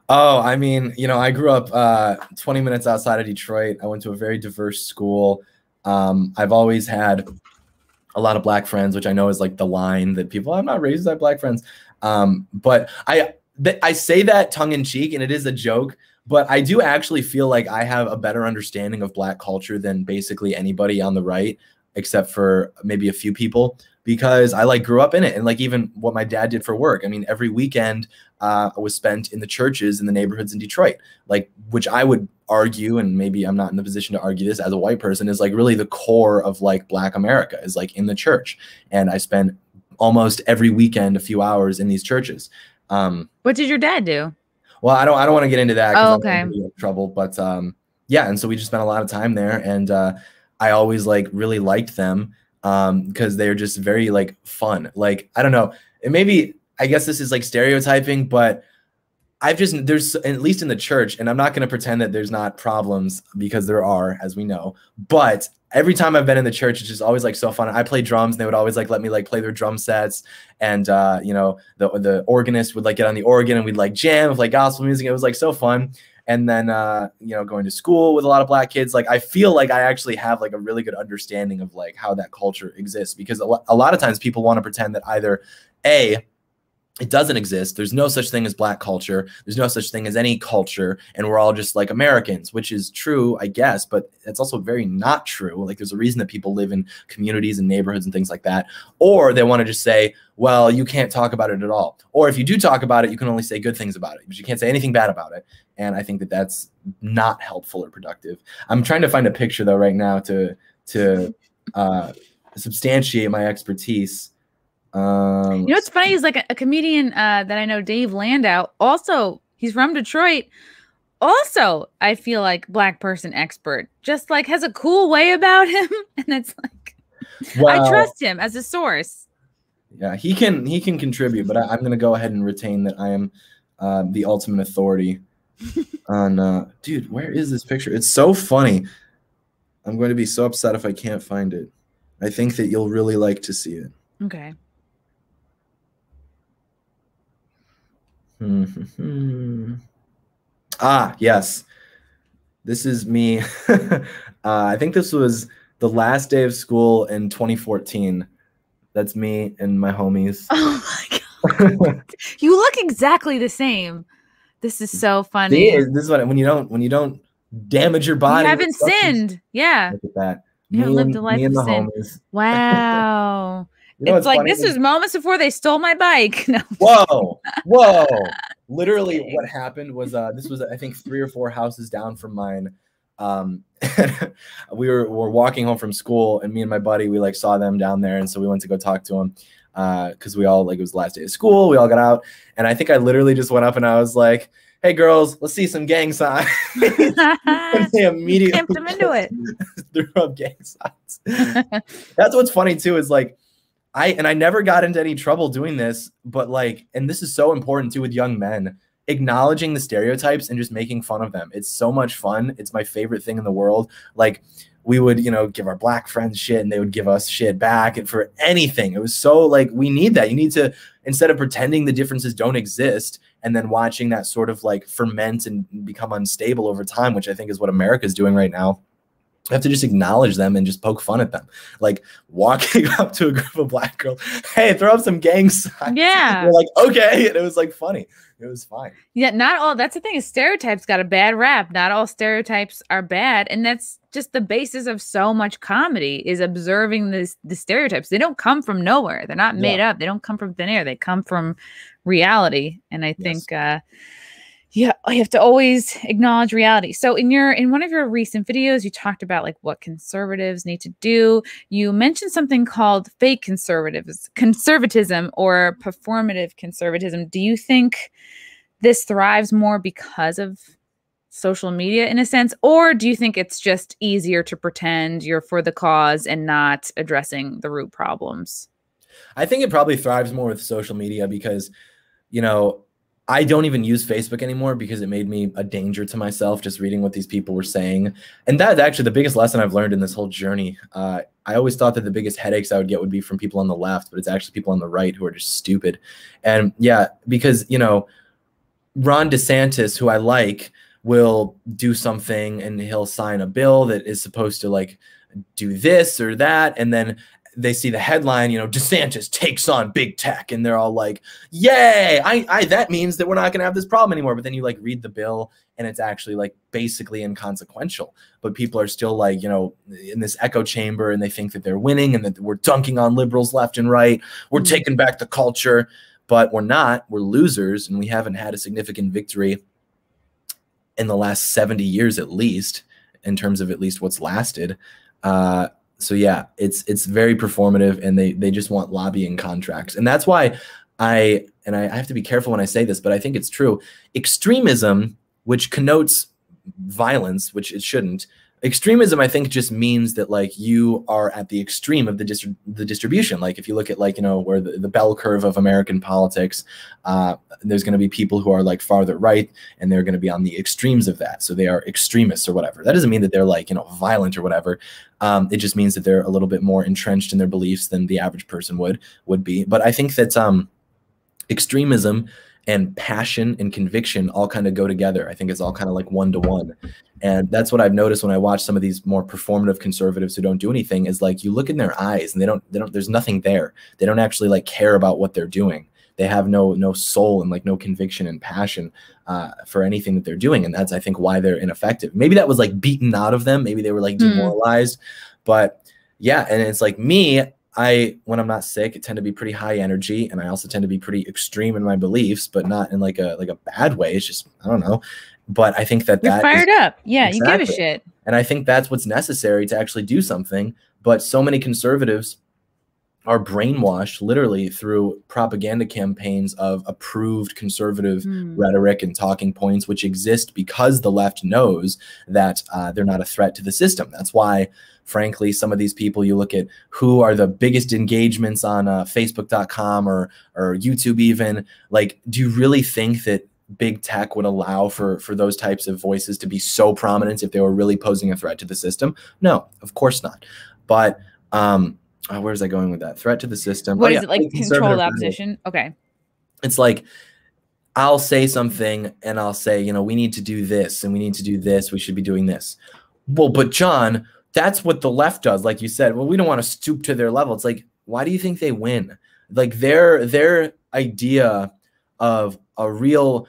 Oh, I mean, you know, I grew up 20 minutes outside of Detroit. I went to a very diverse school. I've always had a lot of Black friends, which I know is like the line that people, I'm not raised by Black friends. But I say that tongue in cheek, and it is a joke, but I do actually feel like I have a better understanding of Black culture than basically anybody on the right, except for maybe a few people, because I like grew up in it. And like even what my dad did for work, I mean, every weekend was spent in the churches in the neighborhoods in Detroit, like, which I would argue, and maybe I'm not in the position to argue this as a white person, is like really the core of like Black America is like in the church. And I spent almost every weekend a few hours in these churches. What did your dad do? Well, I don't want to get into that because I don't want to be in trouble, but yeah, and so we just spent a lot of time there, and I always like really liked them because they're just very like fun. Like, I don't know, and maybe I guess this is like stereotyping, but there's at least in the church, and I'm not going to pretend that there's not problems, because there are, as we know, but every time I've been in the church, it's just always like so fun. I play drums, and they would always like let me like play their drum sets, and you know, the organist would like get on the organ, and we'd like jam with like gospel music. It was like so fun. And then you know, going to school with a lot of Black kids, like I feel like I actually have like a really good understanding of like how that culture exists, because a lot of times people want to pretend that either A, it doesn't exist, there's no such thing as Black culture, there's no such thing as any culture, and we're all just like Americans, which is true, I guess, but it's also very not true. Like, there's a reason that people live in communities and neighborhoods and things like that. Or they want to just say, well, you can't talk about it at all. Or if you do talk about it, you can only say good things about it, but you can't say anything bad about it. And I think that that's not helpful or productive. I'm trying to find a picture though right now to substantiate my expertise. You know what's funny is like a comedian that I know, Dave Landau, also, he's from Detroit. Also, I feel like Black person expert, just like has a cool way about him. And it's like, well, I trust him as a source. Yeah, he can contribute, but I'm going to go ahead and retain that I am the ultimate authority on, dude, where is this picture? It's so funny. I'm going to be so upset if I can't find it. I think that you'll really like to see it. Okay. Ah, yes. This is me. I think this was the last day of school in 2014. That's me and my homies. Oh my God. You look exactly the same. This is so funny. This is what, when you don't damage your body. You haven't sinned. Yeah. Look at that. You haven't lived a life of sin. Homies. Wow. You know, it's like, this is moments before they stole my bike. No. Whoa. Literally what happened was, this was, I think, 3 or 4 houses down from mine. We were walking home from school, and me and my buddy, we like saw them down there. And so we went to go talk to them. Cause we all, like, it was the last day of school. We all got out, and I think I literally just went up and I was like, hey girls, let's see some gang signs. And they immediately camped them into it. Threw up gang signs. That's what's funny too, is like, I never got into any trouble doing this, but like, and this is so important too with young men, acknowledging the stereotypes and just making fun of them. It's so much fun. It's my favorite thing in the world. Like, we would, you know, give our Black friends shit, and they would give us shit back, and for anything. It was so like, we need that. You need to, instead of pretending the differences don't exist and then watching that sort of like ferment and become unstable over time, which I think is what America is doing right now. You have to just acknowledge them and just poke fun at them. Like walking up to a group of Black girls, hey, throw up some gang signs. Yeah. We're like, okay. And it was like funny. It was fine. Yeah, not all. That's the thing, is stereotypes got a bad rap. Not all stereotypes are bad. And that's just the basis of so much comedy, is observing the stereotypes. They don't come from nowhere. They're not made up. They don't come from thin air. They come from reality. And I think, Yeah, you have to always acknowledge reality. So in one of your recent videos, you talked about like what conservatives need to do. You mentioned something called fake conservatism or performative conservatism. Do you think this thrives more because of social media in a sense, or do you think it's just easier to pretend you're for the cause and not addressing the root problems? I think it probably thrives more with social media because, you know, I don't even use Facebook anymore because it made me a danger to myself just reading what these people were saying. And that's actually the biggest lesson I've learned in this whole journey. I always thought that the biggest headaches I would get would be from people on the left, but it's actually people on the right who are just stupid. And yeah, because, you know, Ron DeSantis, who I like, will do something and he'll sign a bill that is supposed to like do this or that. And then they see the headline, you know, DeSantis takes on big tech, and they're all like, yay, that means that we're not going to have this problem anymore. But then you like read the bill and it's actually like basically inconsequential. But people are still like, you know, in this echo chamber, and they think that they're winning and that we're dunking on liberals left and right. We're taking back the culture, but we're not. We're losers, and we haven't had a significant victory in the last 70 years at least, in terms of at least what's lasted. So yeah, it's very performative, and they just want lobbying contracts. And that's why I have to be careful when I say this, but I think it's true. Extremism, which connotes violence, which it shouldn't. Extremism, I think, just means that like you are at the extreme of the distribution. Like if you look at like, you know, where the bell curve of American politics, there's going to be people who are like farther right, and they're going to be on the extremes of that. So they are extremists or whatever. That doesn't mean that they're like, you know, violent or whatever. It just means that they're a little bit more entrenched in their beliefs than the average person would be. But I think that extremism and passion and conviction all kind of go together. I think it's all kind of like one-to-one. And that's what I've noticed when I watch some of these more performative conservatives who don't do anything, is like you look in their eyes and they don't there's nothing there. They don't actually like care about what they're doing. They have no soul and like no conviction and passion for anything that they're doing. And that's, I think, why they're ineffective. Maybe that was like beaten out of them. Maybe they were like demoralized, but yeah. And it's like me, when I'm not sick, I tend to be pretty high energy, and I also tend to be pretty extreme in my beliefs, but not in like a bad way. It's just, I don't know. But I think that you're fired up. Yeah, exactly. You give a shit. And I think that's what's necessary to actually do something. But so many conservatives are brainwashed literally through propaganda campaigns of approved conservative rhetoric and talking points, which exist because the left knows that they're not a threat to the system. That's why, frankly, some of these people, you look at who are the biggest engagements on Facebook.com or YouTube even, like, do you really think that big tech would allow for those types of voices to be so prominent if they were really posing a threat to the system? No, of course not. But where's I going with that? Threat to the system. What is it, like controlled opposition? Okay. It's like, I'll say something and I'll say, you know, we need to do this and we need to do this. We should be doing this. Well, but John, that's what the left does. Like you said, well, we don't want to stoop to their level. It's like, why do you think they win? Like their idea of a real,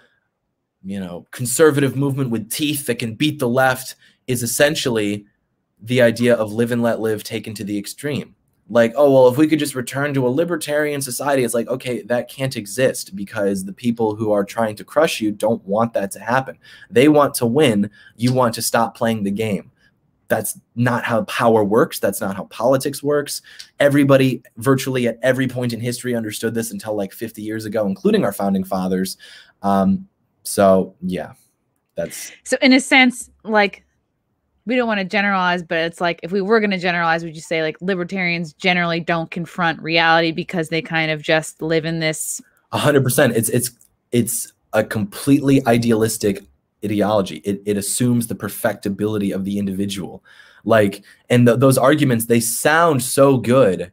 you know, conservative movement with teeth that can beat the left is essentially the idea of live and let live taken to the extreme. Like, oh, well, if we could just return to a libertarian society, it's like, okay, that can't exist because the people who are trying to crush you don't want that to happen. They want to win. You want to stop playing the game. That's not how power works. That's not how politics works. Everybody virtually at every point in history understood this until like 50 years ago, including our founding fathers. So yeah, that's. So in a sense, like, we don't want to generalize, but it's like, if we were going to generalize, would you say like libertarians generally don't confront reality because they kind of just live in this? 100%. It's a completely idealistic ideology. It assumes the perfectibility of the individual. Like, and those arguments, they sound so good,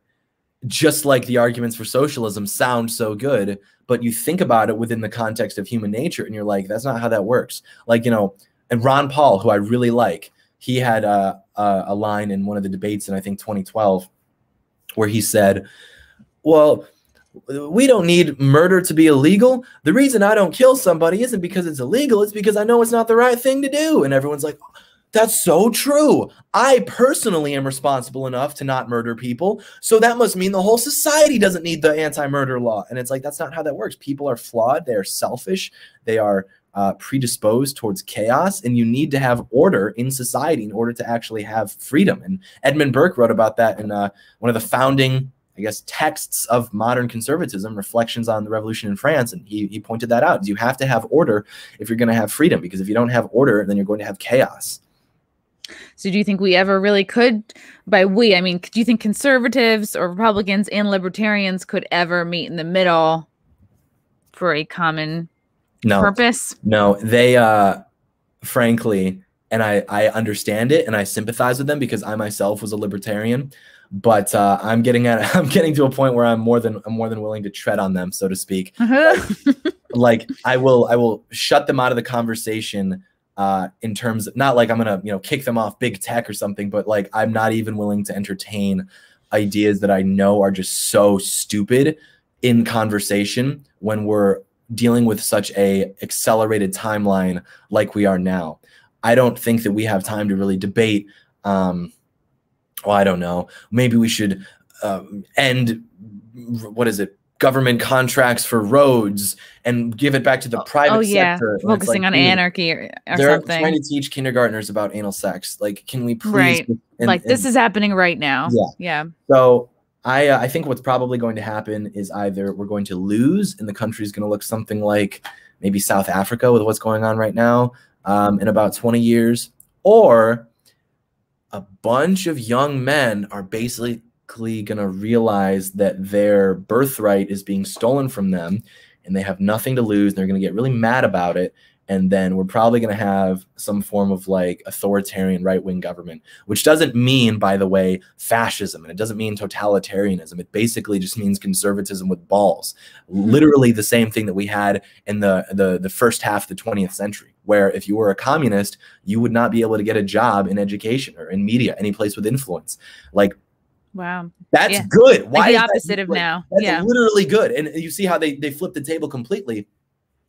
just like the arguments for socialism sound so good, but you think about it within the context of human nature and you're like, that's not how that works. Like, you know, and Ron Paul, who I really like, he had a line in one of the debates in, I think, 2012, where he said, well, we don't need murder to be illegal. The reason I don't kill somebody isn't because it's illegal. It's because I know it's not the right thing to do. And everyone's like, that's so true. I personally am responsible enough to not murder people. So that must mean the whole society doesn't need the anti-murder law. And it's like, that's not how that works. People are flawed. They are selfish. They are predisposed towards chaos, and you need to have order in society in order to actually have freedom. And Edmund Burke wrote about that in one of the founding, I guess, texts of modern conservatism, Reflections on the Revolution in France. And he pointed that out. You have to have order if you're going to have freedom, because if you don't have order, then you're going to have chaos. So do you think we ever really could, by we, I mean, do you think conservatives or Republicans and libertarians could ever meet in the middle for a common purpose? No, they, frankly, and I understand it and I sympathize with them because I myself was a libertarian, but I'm getting to a point where I'm more than willing to tread on them, so to speak. Like I will shut them out of the conversation in terms of, not like I'm gonna kick them off big tech or something, but like I'm not even willing to entertain ideas that I know are just so stupid in conversation when we're dealing with such a accelerated timeline like we are now. I don't think that we have time to really debate. Well, I don't know. Maybe we should end, what is it, government contracts for roads and give it back to the private sector. Focusing on anarchy or they're something. Trying to teach kindergartners about anal sex. Like, can we please? Right. This is happening right now. Yeah. So I think what's probably going to happen is either we're going to lose and the country's going to look something like maybe South Africa with what's going on right now in about 20 years, or a bunch of young men are basically going to realize that their birthright is being stolen from them and they have nothing to lose. They're going to get really mad about it. And then we're probably going to have some form of like authoritarian right-wing government, which doesn't mean, by the way, fascism. And it doesn't mean totalitarianism. It basically just means conservatism with balls. Literally the same thing that we had in the first half of the 20th century, where if you were a communist, you would not be able to get a job in education or in media, any place with influence. Like, wow, that's good. Why like the opposite of now? That's literally good. And you see how they flipped the table completely.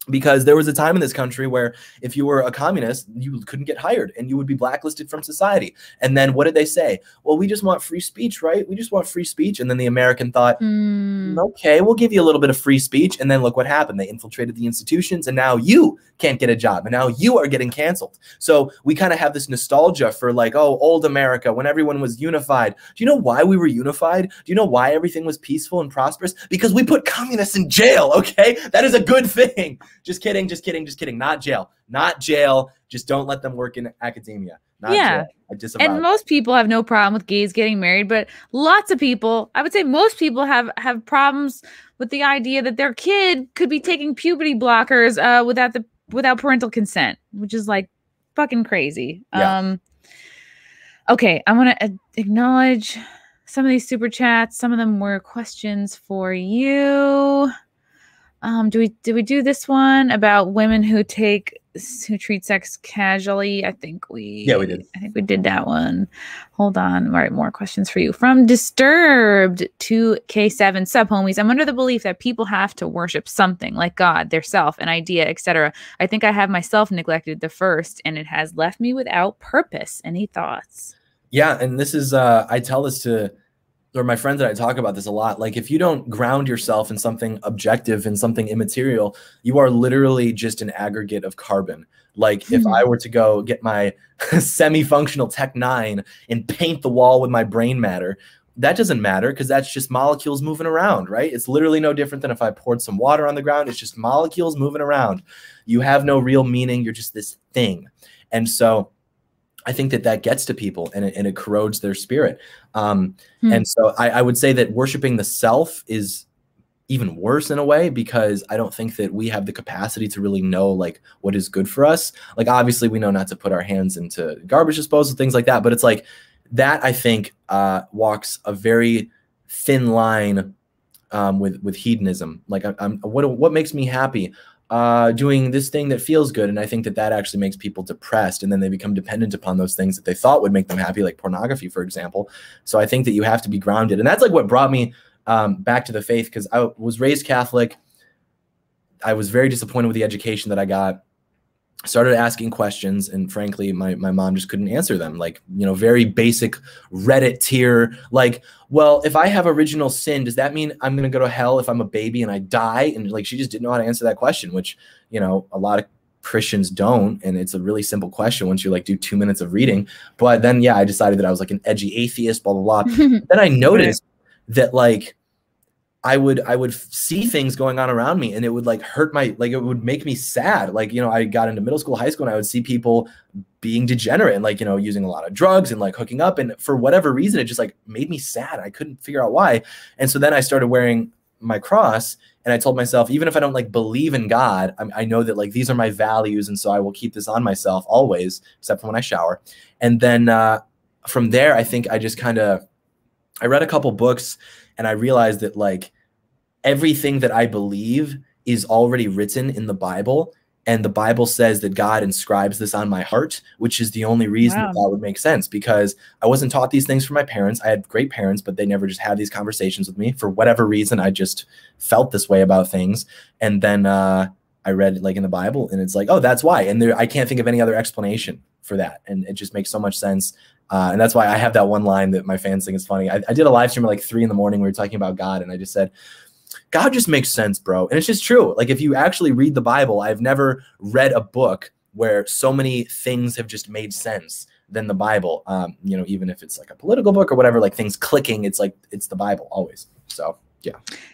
Because there was a time in this country where if you were a communist, you couldn't get hired and you would be blacklisted from society. And then what did they say? Well, we just want free speech, right? We just want free speech. And then the American thought, okay, we'll give you a little bit of free speech. And then look what happened. They infiltrated the institutions and now you can't get a job and now you are getting canceled. So we kind of have this nostalgia for like, oh, old America, when everyone was unified. Do you know why we were unified? Do you know why everything was peaceful and prosperous? Because we put communists in jail, okay? That is a good thing. Just kidding. Not jail. Not jail. Just don't let them work in academia. Not jail. I disavow. And most people have no problem with gays getting married, but lots of people, I would say most people have problems with the idea that their kid could be taking puberty blockers without parental consent, which is like fucking crazy. Yeah. Okay, I want to acknowledge some of these super chats. Some of them were questions for you. Did we do this one about women who treat sex casually? I think we did. I think we did that one. Hold on. All right, more questions for you. From Disturbed to K7 sub homies. I'm under the belief that people have to worship something like God, their self, an idea, etc. I think I have myself neglected the first, and it has left me without purpose. Any thoughts? Yeah, and this is I tell this to, or my friends and I talk about this a lot. Like, if you don't ground yourself in something objective and something immaterial, you are literally just an aggregate of carbon. Like, if I were to go get my semi-functional Tech 9 and paint the wall with my brain matter, that doesn't matter because that's just molecules moving around, right? It's literally no different than if I poured some water on the ground. It's just molecules moving around. You have no real meaning. You're just this thing. And so I think that gets to people and it corrodes their spirit. And so I would say that worshiping the self is even worse in a way, because I don't think that we have the capacity to really know like what is good for us. Like, obviously we know not to put our hands into garbage disposal, things like that. But it's like that, I think, walks a very thin line with hedonism. Like, what makes me happy? Doing this thing that feels good. And I think that actually makes people depressed, and then they become dependent upon those things that they thought would make them happy, like pornography, for example. So I think that you have to be grounded. And that's like what brought me back to the faith, because I was raised Catholic. I was very disappointed with the education that I got. Started asking questions, and frankly, my mom just couldn't answer them. Like, very basic Reddit tier, like, well, if I have original sin, does that mean I'm going to go to hell if I'm a baby and I die? And like, she just didn't know how to answer that question, which, a lot of Christians don't. And it's a really simple question once you like do 2 minutes of reading. But then, yeah, I decided that I was like an edgy atheist, blah, blah, blah. Then I noticed that like, I would see things going on around me, and it would like hurt my, like, it would make me sad. Like, you know, I got into middle school, high school, and I would see people being degenerate and like, you know, using a lot of drugs and like hooking up. And for whatever reason, it just like made me sad. I couldn't figure out why. And so then I started wearing my cross, and I told myself, even if I don't like believe in God, I know that like these are my values. And so I will keep this on myself always, except for when I shower. And then from there, I think I just I read a couple books, and I realized that like everything that I believe is already written in the Bible. And the Bible says that God inscribes this on my heart, which is the only reason that would make sense, because I wasn't taught these things from my parents. I had great parents, but they never just had these conversations with me. For whatever reason, I just felt this way about things. And then I read like in the Bible, and it's like, oh, that's why. And I can't think of any other explanation for that. And it just makes so much sense. And that's why I have that one line that my fans think is funny. I did a live stream at like 3 in the morning. We were talking about God, and I just said, God just makes sense, bro. And it's just true. Like if you actually read the Bible, I've never read a book where so many things have just made sense than the Bible. You know, even if it's like a political book or whatever, like things clicking, it's like, it's the Bible always. So yeah.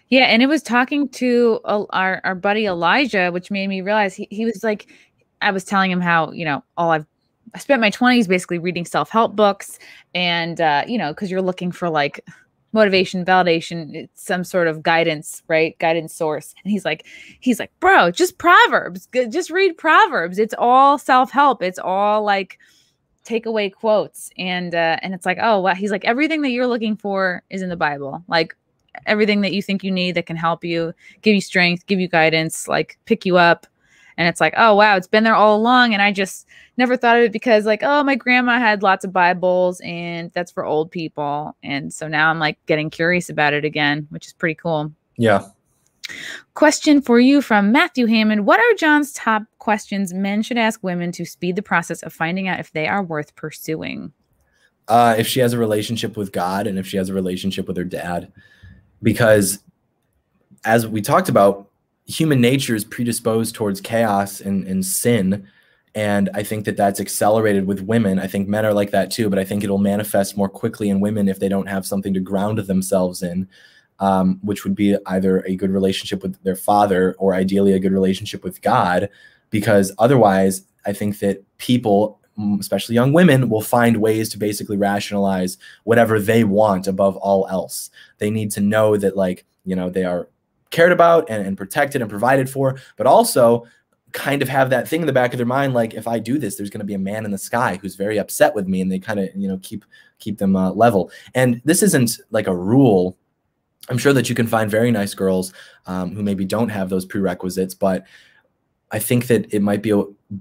Yeah. And it was talking to our buddy Elijah, which made me realize he was like, I was telling him how, you know, I spent my 20s basically reading self-help books, and, you know, cause you're looking for like motivation, validation, it's some sort of guidance, right? Guidance source. And he's like, bro, just Proverbs, just read Proverbs. It's all self-help. It's all like takeaway quotes. And it's like, oh, wow. He's like, everything that you're looking for is in the Bible. Like everything that you think you need that can help you, give you strength, give you guidance, like pick you up. And it's like, oh, wow, it's been there all along. And I just never thought of it because like, oh, my grandma had lots of Bibles and that's for old people. And so now I'm like getting curious about it again, which is pretty cool. Yeah. Question for you from Matthew Hammond. What are John's top questions men should ask women to speed the process of finding out if they are worth pursuing? If she has a relationship with God, and if she has a relationship with her dad, because as we talked about, human nature is predisposed towards chaos and sin. And I think that that's accelerated with women. I think men are like that too, but I think it'll manifest more quickly in women if they don't have something to ground themselves in, which would be either a good relationship with their father or ideally a good relationship with God. Because otherwise, I think that people, especially young women, will find ways to basically rationalize whatever they want above all else. They need to know that, like, you know, they are cared about and protected and provided for, but also kind of have that thing in the back of their mind, like, if I do this, there's going to be a man in the sky who's very upset with me, and they kind of, you know, keep them level. And this isn't like a rule. I'm sure that you can find very nice girls who maybe don't have those prerequisites, but I think that it might be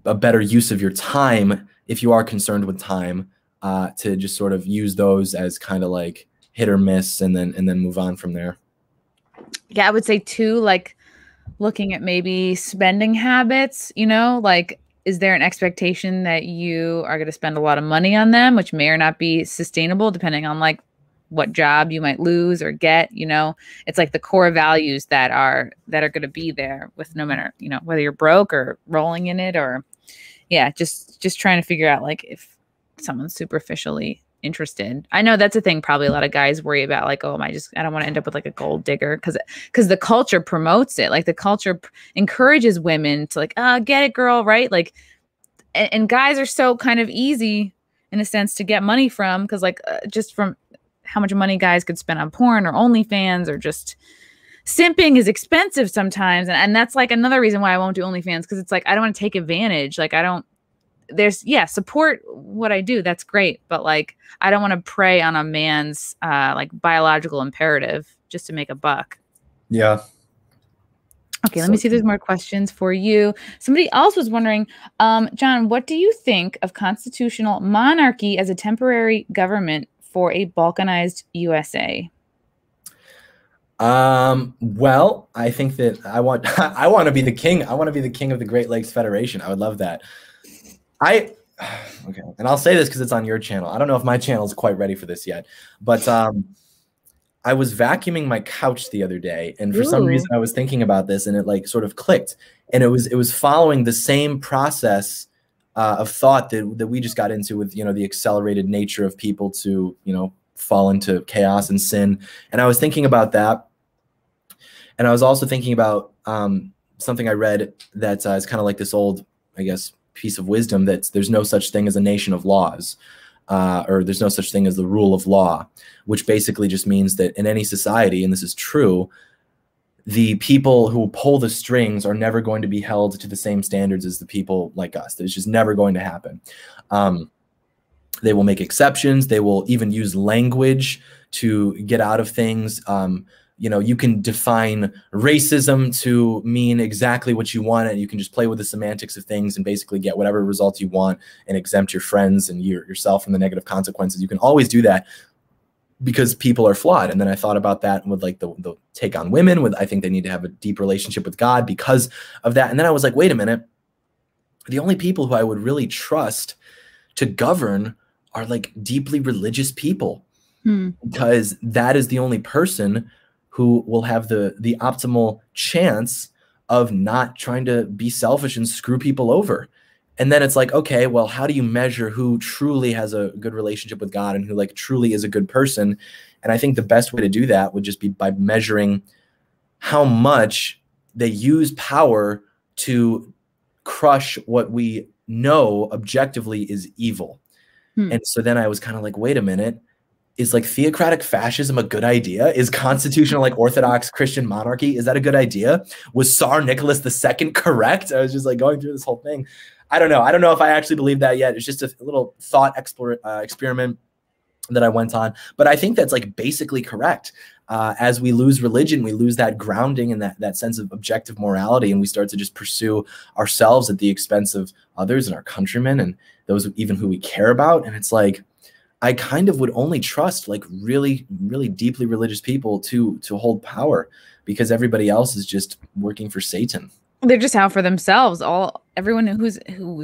a better use of your time, if you are concerned with time, to just sort of use those as kind of like hit or miss, and then move on from there. Yeah, I would say too, like looking at maybe spending habits, you know, like, is there an expectation that you are going to spend a lot of money on them, which may or not be sustainable depending on like what job you might lose or get, you know? It's like the core values that are going to be there with no matter, you know, whether you're broke or rolling in it, or yeah, just trying to figure out like if someone's superficially interested. I know that's a thing probably a lot of guys worry about, like, oh, I don't want to end up with like a gold digger, because the culture promotes it. Like the culture encourages women to like, get it, girl, right? Like, and guys are so kind of easy in a sense to get money from, because like just from how much money guys could spend on porn or OnlyFans, or just simping is expensive sometimes. And that's like another reason why I won't do OnlyFans, because it's like, I don't want to take advantage. Like support what I do. That's great. But like, I don't want to prey on a man's like biological imperative just to make a buck. Yeah. Okay. Let me see if there's more questions for you. Somebody else was wondering, John, what do you think of constitutional monarchy as a temporary government for a balkanized USA? Well, I think that I want to be the king. I want to be the king of the Great Lakes Federation. I would love that. Okay, and I'll say this because it's on your channel. I don't know if my channel is quite ready for this yet, but I was vacuuming my couch the other day, and for some Ooh. reason I was thinking about this, and it like sort of clicked, and it was following the same process of thought that we just got into with, you know, the accelerated nature of people to, you know, fall into chaos and sin. And I was thinking about that, and I was also thinking about something I read that is kind of like this old, I guess, piece of wisdom, that there's no such thing as a nation of laws. Or there's no such thing as the rule of law, which basically just means that in any society, and this is true, the people who pull the strings are never going to be held to the same standards as the people like us. It's just never going to happen. They will make exceptions. They will even use language to get out of things. You know, you can define racism to mean exactly what you want, and you can just play with the semantics of things and basically get whatever result you want and exempt your friends and yourself from the negative consequences. You can always do that because people are flawed. And then I thought about that with like the take on women, with I think they need to have a deep relationship with God because of that. And then I was like, wait a minute, the only people who I would really trust to govern are like deeply religious people, because that is the only person who will have the optimal chance of not trying to be selfish and screw people over. And then it's like, okay, well, how do you measure who truly has a good relationship with God and who like truly is a good person? And I think the best way to do that would just be by measuring how much they use power to crush what we know objectively is evil. And so then I was kind of like, wait a minute, is like theocratic fascism a good idea? Is constitutional like Orthodox Christian monarchy, is that a good idea? Was Tsar Nicholas II correct? I was just like going through this whole thing. I don't know. I don't know if I actually believe that yet. It's just a little thought experiment that I went on. But I think that's like basically correct. As we lose religion, we lose that grounding and that sense of objective morality, and we start to just pursue ourselves at the expense of others and our countrymen and those even who we care about. And it's like, I kind of would only trust like really, really deeply religious people to hold power, because everybody else is just working for Satan. They're just out for themselves. Everyone who's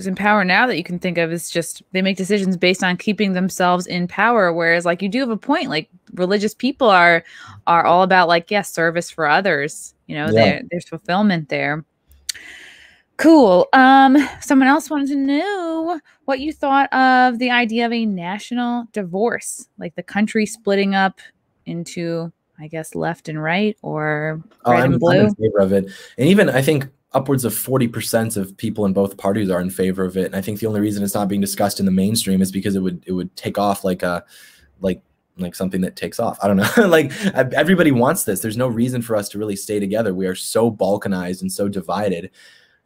in power now that you can think of is just, they make decisions based on keeping themselves in power. Whereas like you do have a point, like religious people are all about like, yes, service for others. You know, there's fulfillment there. Cool. Someone else wanted to know what you thought of the idea of a national divorce, like the country splitting up into, I guess, left and right, or red and blue. I'm in favor of it. And even I think upwards of 40% of people in both parties are in favor of it. And I think the only reason it's not being discussed in the mainstream is because it would take off like something that takes off. I don't know. Like everybody wants this. There's no reason for us to really stay together. We are so balkanized and so divided.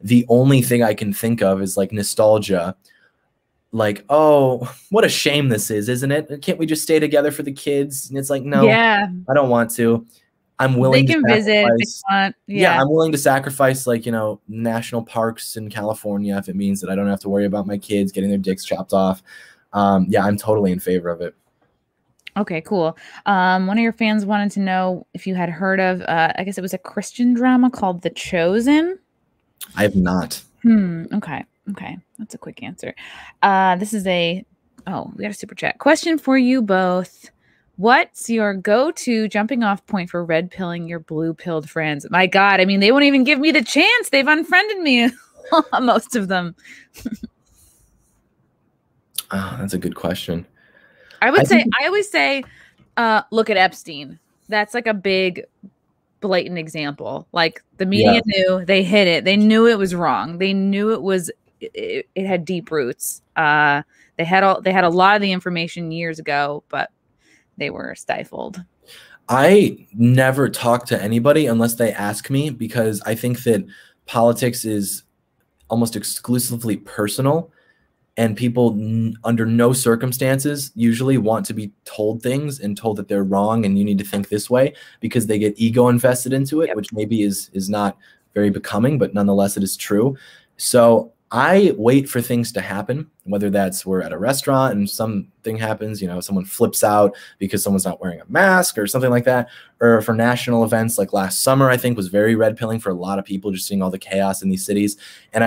The only thing I can think of is like nostalgia. Like, oh, what a shame this is, isn't it? Can't we just stay together for the kids? And it's like, no, I don't want to. I'm willing to sacrifice. Visit if they want. Yeah, I'm willing to sacrifice, like, you know, national parks in California if it means that I don't have to worry about my kids getting their dicks chopped off. Yeah, I'm totally in favor of it. Okay, cool. One of your fans wanted to know if you had heard of, I guess it was a Christian drama called The Chosen. I have not. Okay. That's a quick answer. This is we got a super chat question for you both. What's your go-to jumping off point for red pilling your blue pilled friends? My God, I mean, they won't even give me the chance. They've unfriended me, most of them. Oh, that's a good question. I always say, look at Epstein. That's like a big, blatant example. Like the media knew, they hid it. They knew it was wrong. They knew it had deep roots. They had a lot of the information years ago, but they were stifled. I never talk to anybody unless they ask me, because I think that politics is almost exclusively personal, and people under no circumstances usually want to be told things and told that they're wrong and you need to think this way, because they get ego invested into it, which maybe is not very becoming, but nonetheless it is true. So I wait for things to happen, whether that's we're at a restaurant and something happens, you know, someone flips out because someone's not wearing a mask or something like that, or for national events like last summer, I think was very red pilling for a lot of people, just seeing all the chaos in these cities. And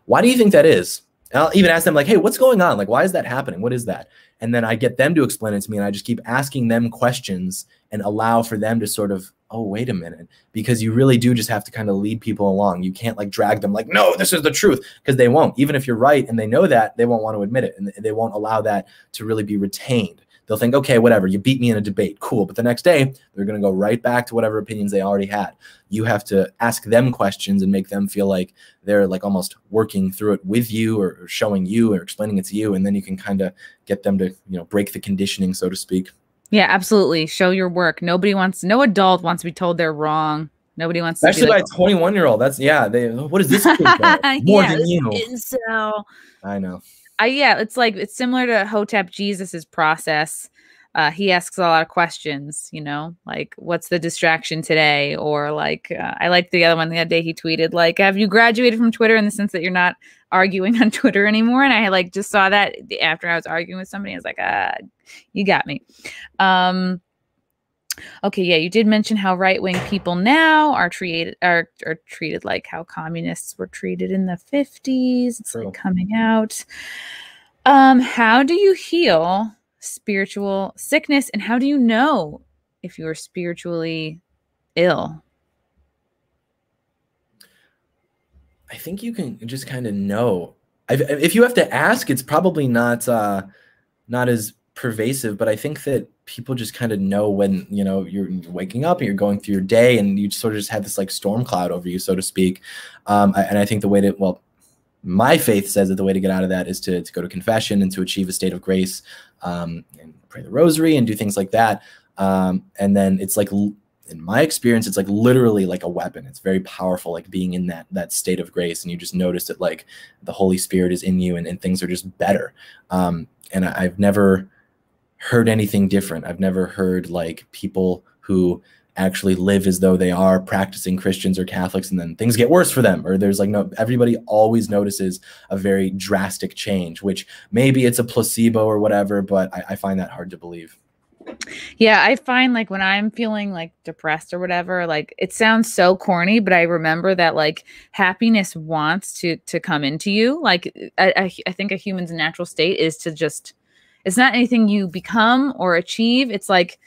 why do you think that is? And I'll even ask them like, hey, what's going on? Like, why is that happening? What is that? And then I get them to explain it to me, and I just keep asking them questions and allow for them to sort of, oh, wait a minute, because you really do just have to kind of lead people along. You can't like drag them like, no, this is the truth, because they won't. Even if you're right and they know that, they won't want to admit it, and they won't allow that to really be retained. They'll think, okay, whatever, you beat me in a debate, cool. But the next day, they're going to go right back to whatever opinions they already had. You have to ask them questions and make them feel like they're like almost working through it with you, or showing you or explaining it to you. And then you can kind of get them to, break the conditioning, so to speak. Yeah, absolutely. Show your work. No adult wants to be told they're wrong. Nobody wants to. Especially by a 21-year-old. That's, what is this? More than you. So I know. It's like, it's similar to Hotep Jesus's process. He asks a lot of questions, like, what's the distraction today? Or like, I like the other one the other day, he tweeted like, have you graduated from Twitter in the sense that you're not arguing on Twitter anymore? And I like just saw that after I was arguing with somebody. I was like, you got me. Okay, yeah, you did mention how right-wing people now are treated like how communists were treated in the 50s. It's like coming out. How do you heal spiritual sickness, and how do you know if you're spiritually ill? I think you can just kind of know. If you have to ask, it's probably not as pervasive, but I think that people just kind of know when, you're waking up and you're going through your day, and you sort of just have this like storm cloud over you, so to speak. And I think the way to, my faith says that the way to get out of that is to go to confession and to achieve a state of grace, and pray the rosary and do things like that. And then it's like, in my experience, it's like literally like a weapon. It's very powerful, like being in that state of grace, and you just notice that like the Holy Spirit is in you, and things are just better. And I've never heard anything different. I've never heard like people who actually live as though they are practicing Christians or Catholics, and then things get worse for them. Or there's like, no, everybody always notices a very drastic change, which maybe it's a placebo or whatever, but I find that hard to believe. Yeah, I find like when I'm feeling like depressed or whatever, like it sounds so corny, but I remember that like happiness wants to come into you. Like I think a human's natural state is to just, it's not anything you become or achieve. It's like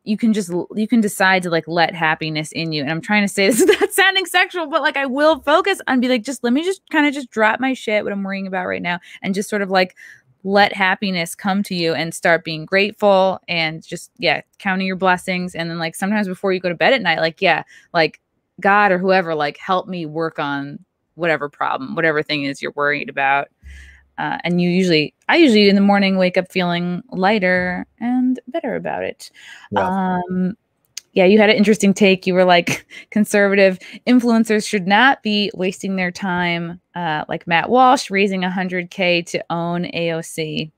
you can decide to like let happiness in you. And I'm trying to say this without sounding sexual, but like I will focus on be like, let me just kind of just drop my shit, what I'm worrying about right now, and just sort of like let happiness come to you and start being grateful and just, counting your blessings. And then like sometimes before you go to bed at night, like God or whoever, like help me work on whatever problem, whatever thing is you're worried about. And I usually in the morning wake up feeling lighter and better about it. Yeah. You had an interesting take. You were like, conservative influencers should not be wasting their time, like Matt Walsh raising $100K to own AOC.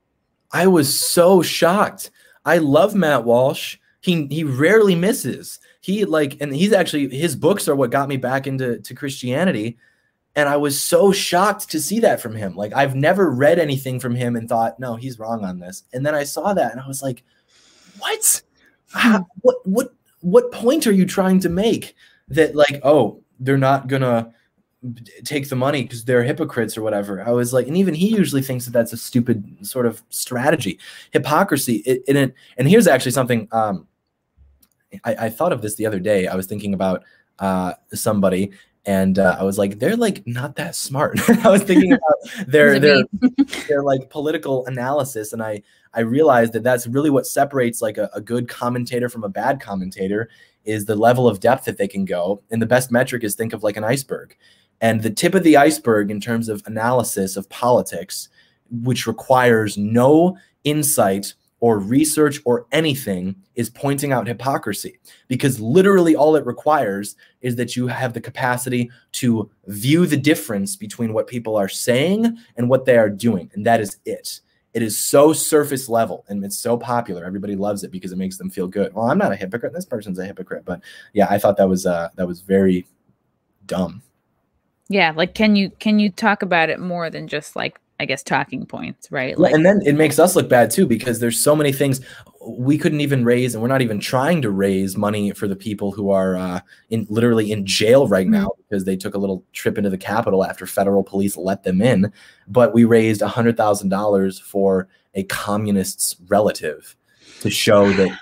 I was so shocked. I love Matt Walsh. He rarely misses. And he's actually, his books are what got me back into Christianity. And I was so shocked to see that from him. Like, I've never read anything from him and thought, no, he's wrong on this. And then I saw that and I was like, what? What point are you trying to make that like, oh, they're not going to take the money because they're hypocrites or whatever? I was like, and even he usually thinks that that's a stupid sort of strategy. Hypocrisy. And here's actually something, I thought of this the other day. I was thinking about somebody, and I was like, they're like not that smart. I was thinking about their like political analysis, and I realized that that's really what separates like a good commentator from a bad commentator, is the level of depth that they can go. And the best metric is, think of like an iceberg. And the tip of the iceberg in terms of analysis of politics, which requires no insight or research or anything, is pointing out hypocrisy. Because literally all it requires is that you have the capacity to view the difference between what people are saying and what they are doing. And that is it. It is so surface level, and it's so popular. Everybody loves it because it makes them feel good. Well, I'm not a hypocrite. This person's a hypocrite. But yeah, I thought that was very dumb. Yeah, like can you talk about it more than just like I guess, talking points, right? Yeah, and then it makes us look bad too, because there's so many things we couldn't even raise, and we're not even trying to raise money for the people who are literally in jail right now because they took a little trip into the Capitol after federal police let them in. But we raised $100,000 for a communist's relative to show that,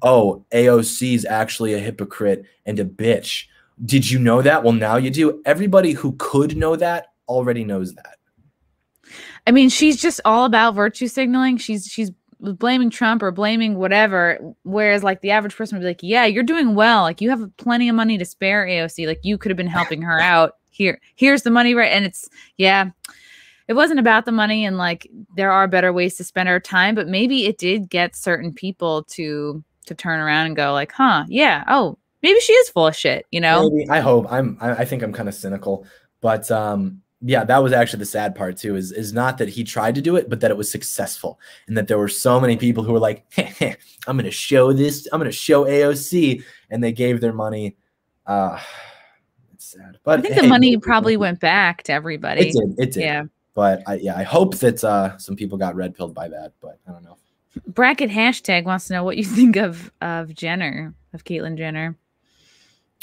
oh, AOC is actually a hypocrite and a bitch. Did you know that? Well, now you do. Everybody who could know that already knows that. I mean, she's just all about virtue signaling. She's blaming Trump or blaming whatever. Whereas like the average person would be like, yeah, you're doing well. Like you have plenty of money to spare, AOC. Like you could have been helping her out. Here's the money, right? And it's, yeah, it wasn't about the money. And like, there are better ways to spend our time, but maybe it did get certain people to turn around and go like, huh, yeah. Oh, maybe she is full of shit, you know? Maybe. I hope. I think I'm kind of cynical, but yeah, that was actually the sad part too, is not that he tried to do it, but that it was successful. And that there were so many people who were like, I'm going to show this, I'm going to show AOC. And they gave their money. It's sad. But I think the money probably went back to everybody. It did. Yeah. But I hope that some people got red pilled by that, but I don't know. Bracket hashtag wants to know what you think of Jenner, of Caitlyn Jenner.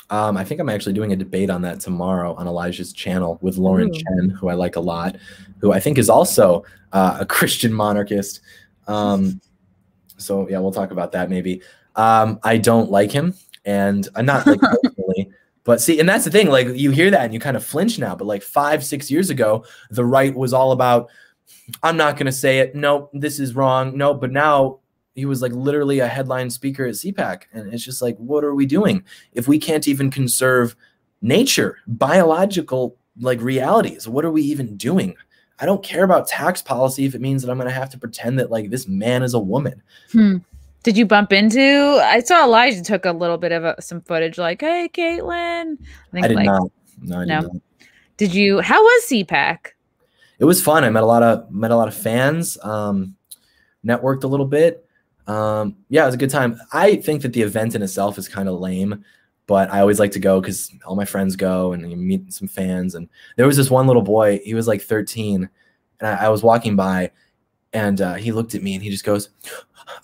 I think I'm actually doing a debate on that tomorrow on Elijah's channel with Lauren Chen, who I like a lot, who I think is also a Christian monarchist. So yeah, we'll talk about that maybe. I don't like him, and I'm not like personally, but see, and that's the thing, like you hear that and you kind of flinch now, but like 5-6 years ago, the right was all about, I'm not going to say it. No, this is wrong. No, but now he was like literally a headline speaker at CPAC. And it's just like, what are we doing? If we can't even conserve nature, biological like realities, what are we even doing? I don't care about tax policy if it means that I'm going to have to pretend that like this man is a woman. Did you bump into, I saw Elijah took a little bit of some footage like, hey, Caitlyn. I did not. No, I did not. Did you, how was CPAC? It was fun. I met a lot of fans, networked a little bit. Yeah, it was a good time. I think that the event in itself is kind of lame, but I always like to go because all my friends go and you meet some fans. And there was this one little boy, he was like 13, and I was walking by, and he looked at me and he just goes,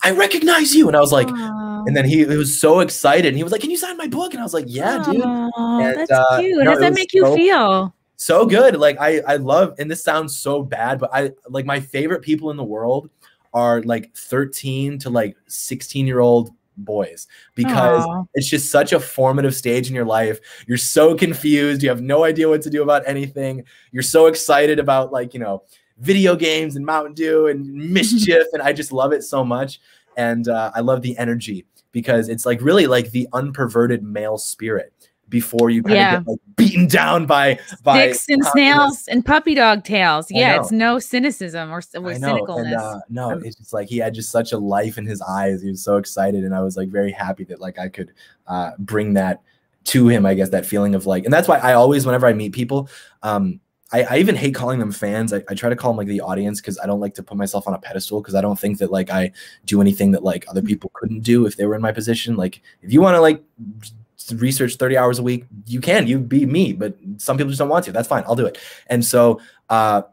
I recognize you. And I was like, aww. And then he was so excited and he was like, can you sign my book? And I was like, yeah, dude. And, that's cute. How does that make you feel? So good. Like I love, and this sounds so bad, but I like my favorite people in the world are like 13 to like 16-year-old boys, because it's just such a formative stage in your life. You're so confused. You have no idea what to do about anything. You're so excited about like, you know, video games and Mountain Dew and mischief. And I just love it so much. And I love the energy because it's like really like the unperverted male spirit before you kind of get like beaten down by sticks and snails and puppy dog tails. Yeah, it's no cynicism or cynicalness. And, no, it's just like he had just such a life in his eyes. He was so excited, and I was like very happy that like I could bring that to him. I guess that feeling of like, and that's why I always, whenever I meet people, I even hate calling them fans. I try to call them like the audience because I don't like to put myself on a pedestal, because I don't think that like I do anything that like other people couldn't do if they were in my position. Like if you want to like research 30 hours a week, you be me, but some people just don't want to. That's fine. I'll do it. And so I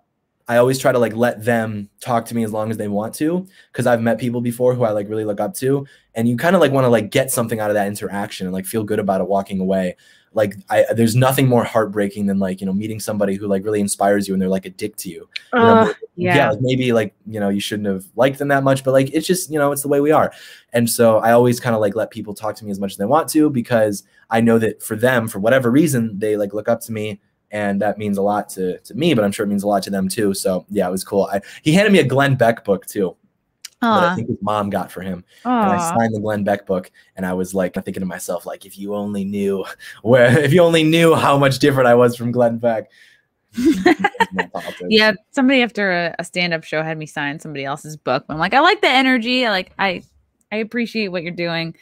always try to like let them talk to me as long as they want to, because I've met people before who I like really look up to, and you kind of like want to like get something out of that interaction and like feel good about it walking away. Like there's nothing more heartbreaking than like, you know, meeting somebody who like really inspires you and they're like a dick to you. You know, like maybe like, you know, you shouldn't have liked them that much, but like, it's just, you know, it's the way we are. And so I always kind of like let people talk to me as much as they want to, because I know that for them, for whatever reason, they like look up to me, and that means a lot to me, but I'm sure it means a lot to them too. So yeah, it was cool. He handed me a Glenn Beck book too. That I think his mom got for him. And I signed the Glenn Beck book, and I was like thinking to myself, like, if you only knew how much different I was from Glenn Beck. Yeah, somebody after a stand-up show had me sign somebody else's book. I'm like, I like the energy. I appreciate what you're doing.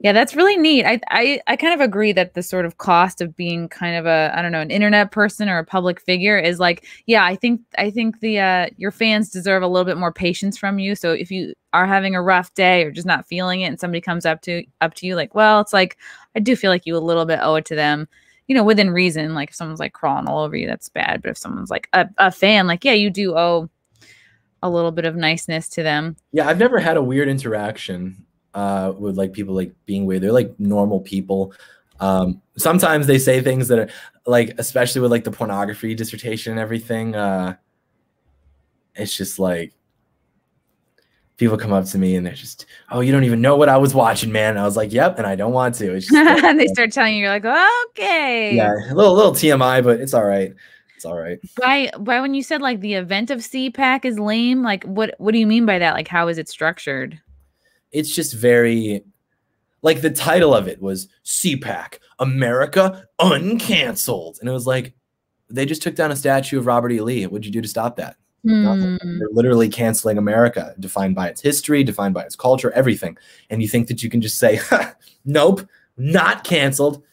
Yeah, that's really neat. I kind of agree that the sort of cost of being kind of an internet person or a public figure is like, yeah, I think the your fans deserve a little bit more patience from you. So if you are having a rough day or just not feeling it, and somebody comes up to you like, well, it's like, I do feel like you a little bit owe it to them. you know, within reason. Like if someone's like crawling all over you, that's bad. But if someone's like a fan, like, yeah, you do owe a little bit of niceness to them. Yeah, I've never had a weird interaction with like people like being weird. They're like normal people. Sometimes they say things that are like, especially with like the pornography dissertation and everything. It's just like people come up to me and they're just, oh, you don't even know what I was watching, man. And I was like, yep, and I don't want to. It's just And they start telling you, you're like, okay. Yeah, a little TMI, but it's all right. It's all right. Why when you said like the event of CPAC is lame, like what do you mean by that? Like how is it structured? It's just very, like the title of it was CPAC, America Uncanceled. And it was like, they just took down a statue of Robert E. Lee. What'd you do to stop that? Nothing. They're literally canceling America, defined by its history, defined by its culture, everything. And you think that you can just say, nope, not canceled.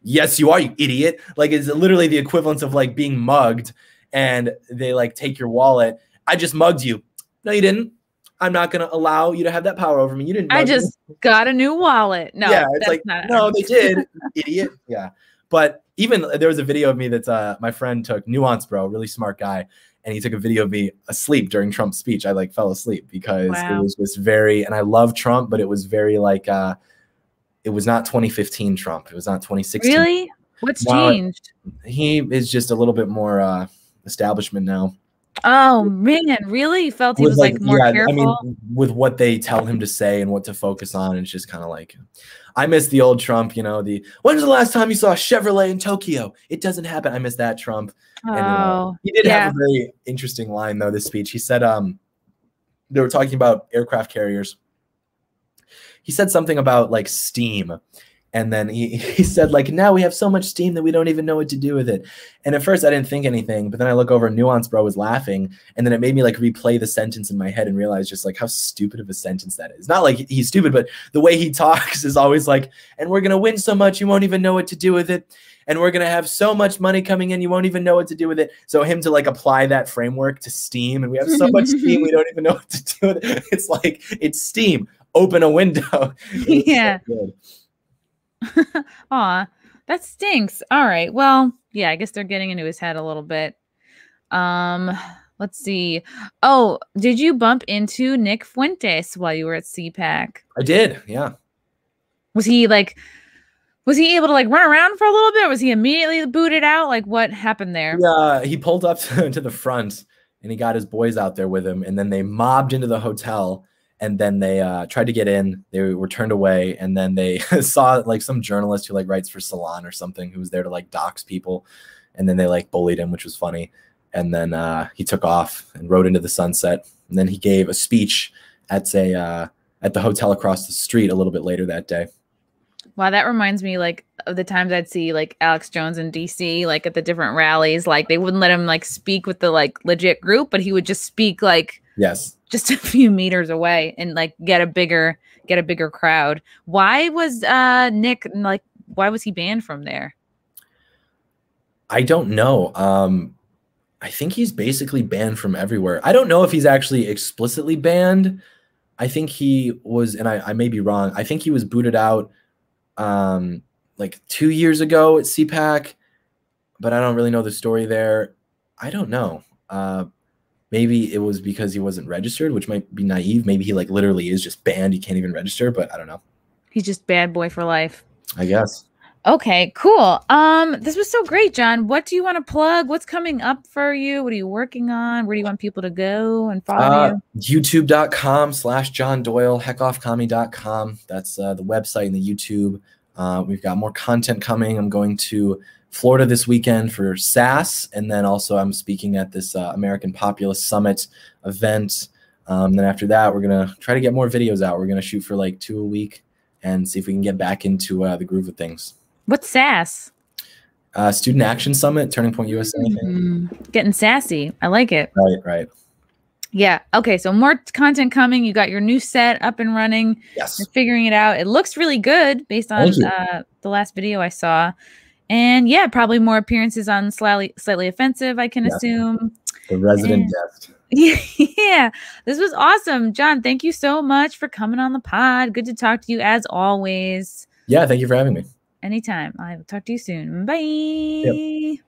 Yes, you are, you idiot. Like it's literally the equivalent of like being mugged and they like take your wallet. I just mugged you. No, you didn't. I'm not going to allow you to have that power over me. You didn't. I just got a new wallet. No, yeah, it's like, no, they did, idiot. Yeah. But even there was a video of me that my friend took, Nuance Bro, really smart guy. And he took a video of me asleep during Trump's speech. I like fell asleep because it was just very, and I love Trump, but it was very like, it was not 2015 Trump. It was not 2016. Really? What's changed? He is just a little bit more establishment now. Oh man, really? You felt he was like more careful? I mean, with what they tell him to say and what to focus on, it's just kind of like, I miss the old Trump, you know, when was the last time you saw a Chevrolet in Tokyo? It doesn't happen. I miss that Trump. Oh, and, he did have a very interesting line though, this speech. He said, they were talking about aircraft carriers. He said something about like steam. And then he said, like, now we have so much steam that we don't even know what to do with it. And at first I didn't think anything, but then I look over and Nuance Bro was laughing. And then it made me like replay the sentence in my head and realize just like how stupid of a sentence that is. Not like he's stupid, but the way he talks is always like, and we're going to win so much, you won't even know what to do with it. And we're going to have so much money coming in, you won't even know what to do with it. So him to like apply that framework to steam, and we have so much steam, we don't even know what to do with it. It's like, it's steam. Open a window. Yeah. So aw, that stinks. All right. Well, yeah, I guess they're getting into his head a little bit. Let's see. Oh, did you bump into Nick Fuentes while you were at CPAC? I did, yeah. Was he able to like run around for a little bit? Or was he immediately booted out? Like what happened there? Yeah, he pulled up to the front and he got his boys out there with him, and then they mobbed into the hotel. And then they tried to get in. They were turned away. And then they saw like some journalist who like writes for Salon or something who was there to like dox people. And then they like bullied him, which was funny. And then he took off and rode into the sunset. And then he gave a speech at the hotel across the street a little bit later that day. Wow, that reminds me like of the times I'd see like Alex Jones in DC, like at the different rallies. Like they wouldn't let him like speak with the like legit group, but he would just speak like just a few meters away and like get a bigger crowd. Why was Nick like? Why was he banned from there? I don't know. I think he's basically banned from everywhere. I don't know if he's actually explicitly banned. I think he was, and I may be wrong. I think he was booted out like 2 years ago at CPAC, but I don't really know the story there. I don't know. Maybe it was because he wasn't registered, which might be naive. Maybe he like literally is just banned. He can't even register, but I don't know. He's just bad boy for life, I guess. Okay, cool. This was so great, John. What do you want to plug? What's coming up for you? What are you working on? Where do you want people to go and follow you? YouTube.com/John Doyle, heckoffcommie.com. That's the website and the YouTube. We've got more content coming. I'm going to Florida this weekend for SAS, and then also I'm speaking at this American Populist Summit event. Then after that, we're going to try to get more videos out. We're going to shoot for like 2 a week and see if we can get back into the groove of things. What's SAS? Student Action Summit, Turning Point USA. Getting sassy. I like it. Right. Yeah. Okay. So more content coming. You got your new set up and running. Yes. You're figuring it out. It looks really good based on the last video I saw. And yeah, probably more appearances on Slightly Offensive, I can assume. The resident guest. Yeah. This was awesome. John, thank you so much for coming on the pod. Good to talk to you as always. Yeah. Thank you for having me. Anytime. I will talk to you soon. Bye.